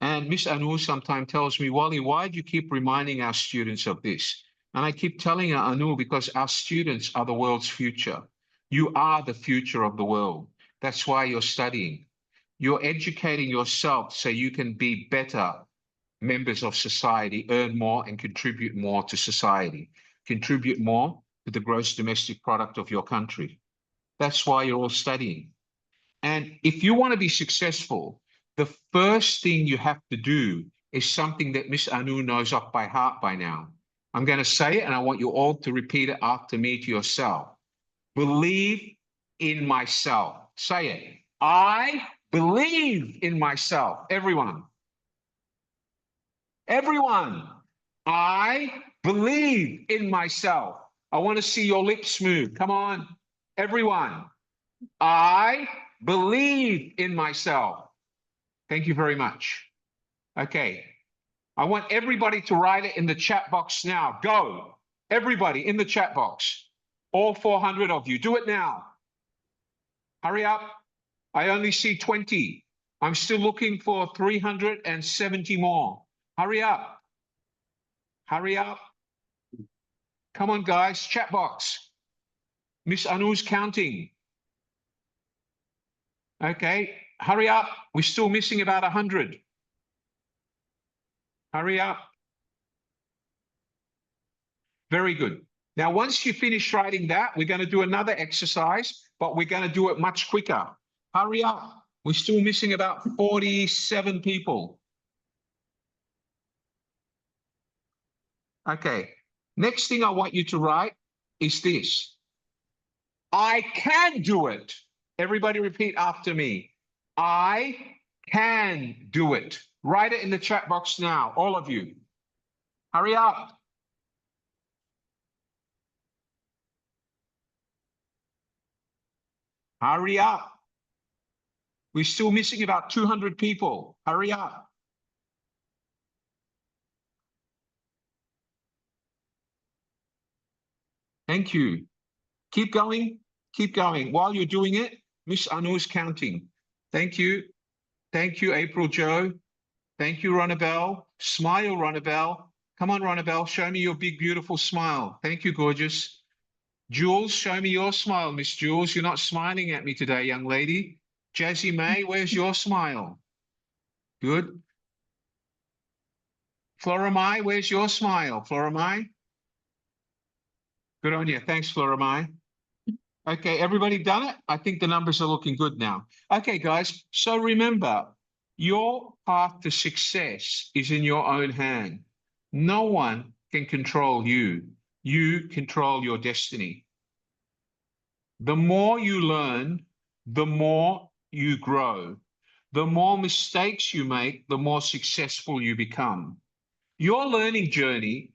And Miss Anu sometimes tells me, Wally, why do you keep reminding our students of this? And I keep telling her, Anu, because our students are the world's future. You are the future of the world. That's why you're studying. You're educating yourself so you can be better members of society, earn more and contribute more to society, contribute more to the gross domestic product of your country. That's why you're all studying. And if you want to be successful, the first thing you have to do is something that Miss Anu knows off by heart by now. I'm going to say it and I want you all to repeat it after me to yourself. Believe in myself. Say it. I believe in myself. Everyone. Everyone. I believe in myself. I want to see your lips move. Come on. Everyone. I believe in myself. Thank you very much. Okay. I want everybody to write it in the chat box now. Go. Everybody in the chat box. All 400 of you. Do it now. Hurry up. I only see 20. I'm still looking for 370 more. Hurry up. Hurry up. Come on, guys. Chat box. Miss Anu's counting. Okay. Hurry up. We're still missing about 100. Hurry up. Very good. Now, once you finish writing that, we're going to do another exercise, but we're going to do it much quicker. Hurry up. We're still missing about 47 people. Okay. Next thing I want you to write is this. I can do it. Everybody repeat after me. I can do it. Write it in the chat box now, all of you. Hurry up. Hurry up. We're still missing about 200 people. Hurry up. Thank you. Keep going. Keep going. While you're doing it, Miss Anu's counting. Thank you. Thank you, April Joe. Thank you, Ronabelle. Smile, Ronabelle. Come on, Ronabelle. Show me your big, beautiful smile. Thank you, gorgeous. Jules, show me your smile, Miss Jules. You're not smiling at me today, young lady. Jazzy May, where's your smile? Good. Floramai, where's your smile? Floramai? Good on you. Thanks, Floramai. Okay, everybody done it? I think the numbers are looking good now. Okay, guys, so remember, your path to success is in your own hand. No one can control you. You control your destiny. The more you learn, the more you grow. The more mistakes you make, the more successful you become. Your learning journey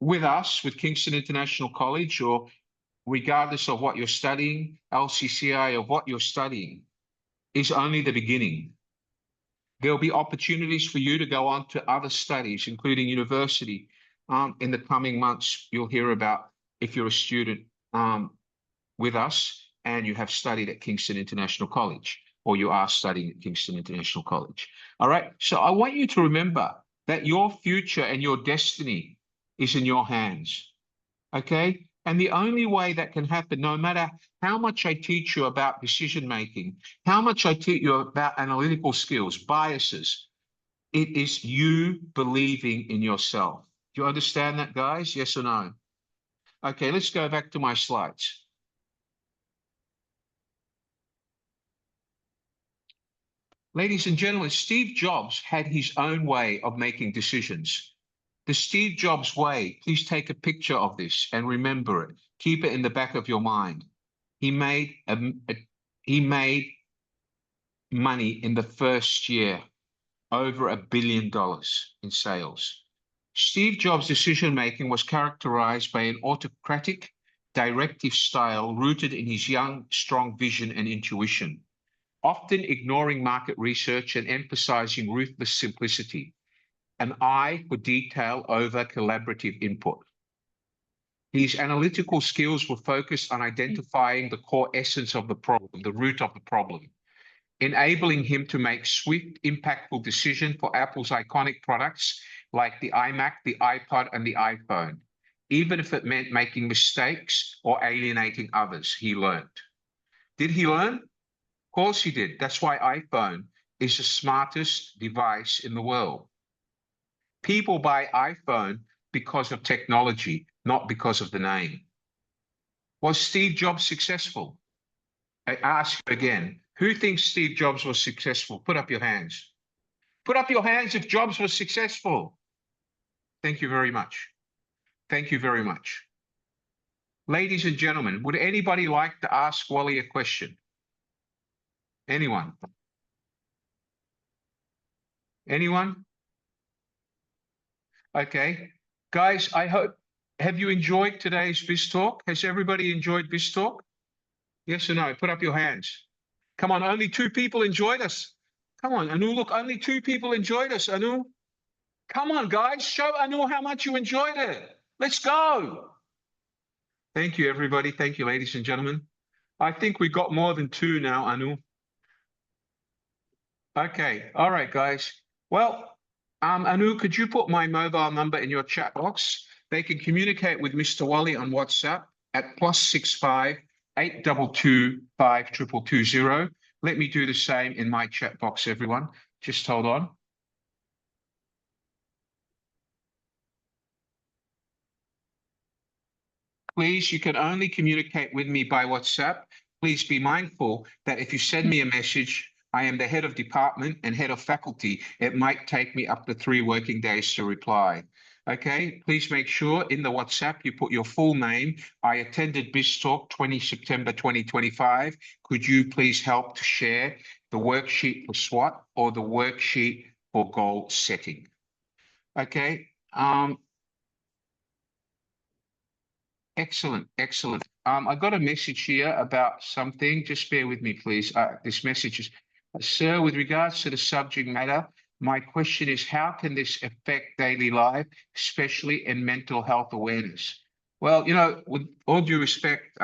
with us, with Kingston International College, or regardless of what you're studying, LCCI, or what you're studying, is only the beginning. There'll be opportunities for you to go on to other studies, including university. In the coming months, you'll hear about if you're a student with us and you have studied at Kingston International College, or you are studying at Kingston International College. All right. So I want you to remember that your future and your destiny is in your hands. Okay. And the only way that can happen, no matter how much I teach you about decision making, how much I teach you about analytical skills, biases, it is you believing in yourself. Do you understand that, guys? Yes or no? Okay, let's go back to my slides. Ladies and gentlemen, Steve Jobs had his own way of making decisions. The Steve Jobs way, please take a picture of this and remember it. Keep it in the back of your mind. He made money in the first year, over $1 billion in sales. Steve Jobs' decision-making was characterized by an autocratic, directive style rooted in his young, strong vision and intuition, often ignoring market research and emphasizing ruthless simplicity, an eye for detail over collaborative input. His analytical skills were focused on identifying the core essence of the problem, the root of the problem, enabling him to make swift, impactful decisions for Apple's iconic products like the iMac, the iPod, and the iPhone. Even if it meant making mistakes or alienating others, he learned. Did he learn? Of course he did. That's why iPhone is the smartest device in the world. People buy iPhone because of technology, not because of the name. Was Steve Jobs successful? I ask you again, who thinks Steve Jobs was successful? Put up your hands. Put up your hands if Jobs was successful. Thank you very much. Thank you very much. Ladies and gentlemen, would anybody like to ask Wally a question? Anyone? Anyone? Okay. Guys, have you enjoyed today's BizTalk? Has everybody enjoyed BizTalk? Yes or no? Put up your hands. Come on, only 2 people enjoyed us. Come on, Anu, look, only 2 people enjoyed us, Anu. Come on, guys, show Anu how much you enjoyed it. Let's go. Thank you, everybody. Thank you, ladies and gentlemen. I think we got more than 2 now, Anu. Okay, all right, guys. Well, Anu, could you put my mobile number in your chat box? They can communicate with Mr. Wally on WhatsApp at +65 822 5220. Let me do the same in my chat box, everyone. Just hold on. Please, you can only communicate with me by WhatsApp. Please be mindful that if you send me a message, I am the head of department and head of faculty. It might take me up to 3 working days to reply. Okay, please make sure in the WhatsApp you put your full name. I attended BizTalk 20 September 2025. Could you please help to share the worksheet for SWOT or the worksheet for goal setting? Okay. Excellent, excellent. I got a message here about something. Just bear with me, please. This message is, sir, with regards to the subject matter, my question is, how can this affect daily life, especially in mental health awareness? Well, you know, with all due respect,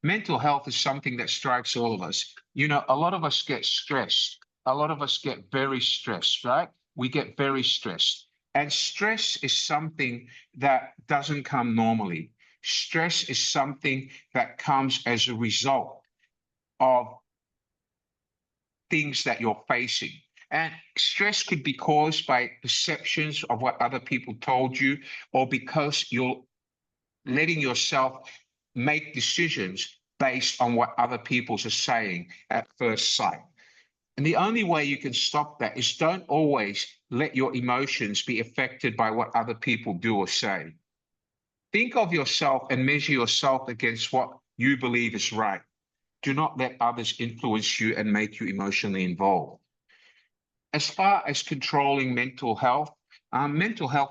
mental health is something that strikes all of us. You know, a lot of us get stressed. A lot of us get very stressed, right? We get very stressed. And stress is something that doesn't come normally. Stress is something that comes as a result of things that you're facing. And stress could be caused by perceptions of what other people told you, or because you're letting yourself make decisions based on what other people are saying at first sight. And the only way you can stop that is don't always let your emotions be affected by what other people do or say. Think of yourself and measure yourself against what you believe is right. Do not let others influence you and make you emotionally involved. As far as controlling mental health,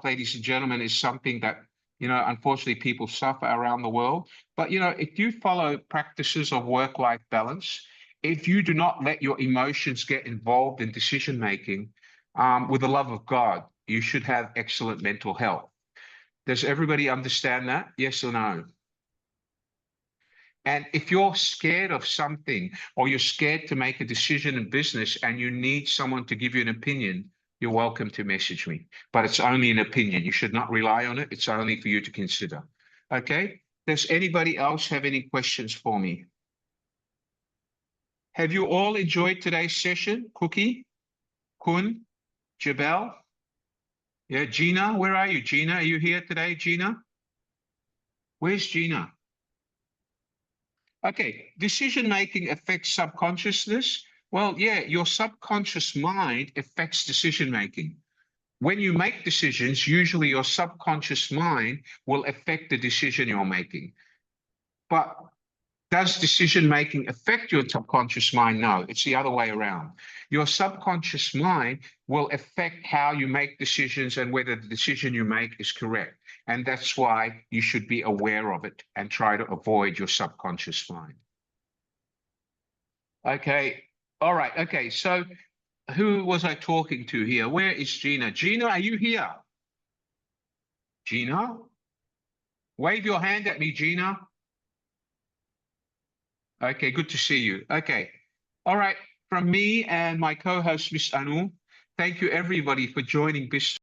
ladies and gentlemen, is something that, you know, unfortunately people suffer around the world. But, you know, if you follow practices of work-life balance, if you do not let your emotions get involved in decision-making, with the love of God, you should have excellent mental health. Does everybody understand that? Yes or no? And if you're scared of something or you're scared to make a decision in business and you need someone to give you an opinion, you're welcome to message me. But it's only an opinion. You should not rely on it. It's only for you to consider. Okay? Does anybody else have any questions for me? Have you all enjoyed today's session? Cookie? Kun? Jabel? Yeah, Gina, where are you? Gina, are you here today, Gina? Where's Gina? Okay, decision making affects subconsciousness. Well, yeah, your subconscious mind affects decision making. When you make decisions, usually your subconscious mind will affect the decision you're making. But does decision making affect your subconscious mind? No, it's the other way around. Your subconscious mind will affect how you make decisions and whether the decision you make is correct. And that's why you should be aware of it and try to avoid your subconscious mind. Okay. All right. Okay. So who was I talking to here? Where is Gina? Gina, are you here? Gina? Wave your hand at me, Gina. Okay, good to see you. Okay. All right. From me and my co-host, Miss Anu, thank you everybody for joining this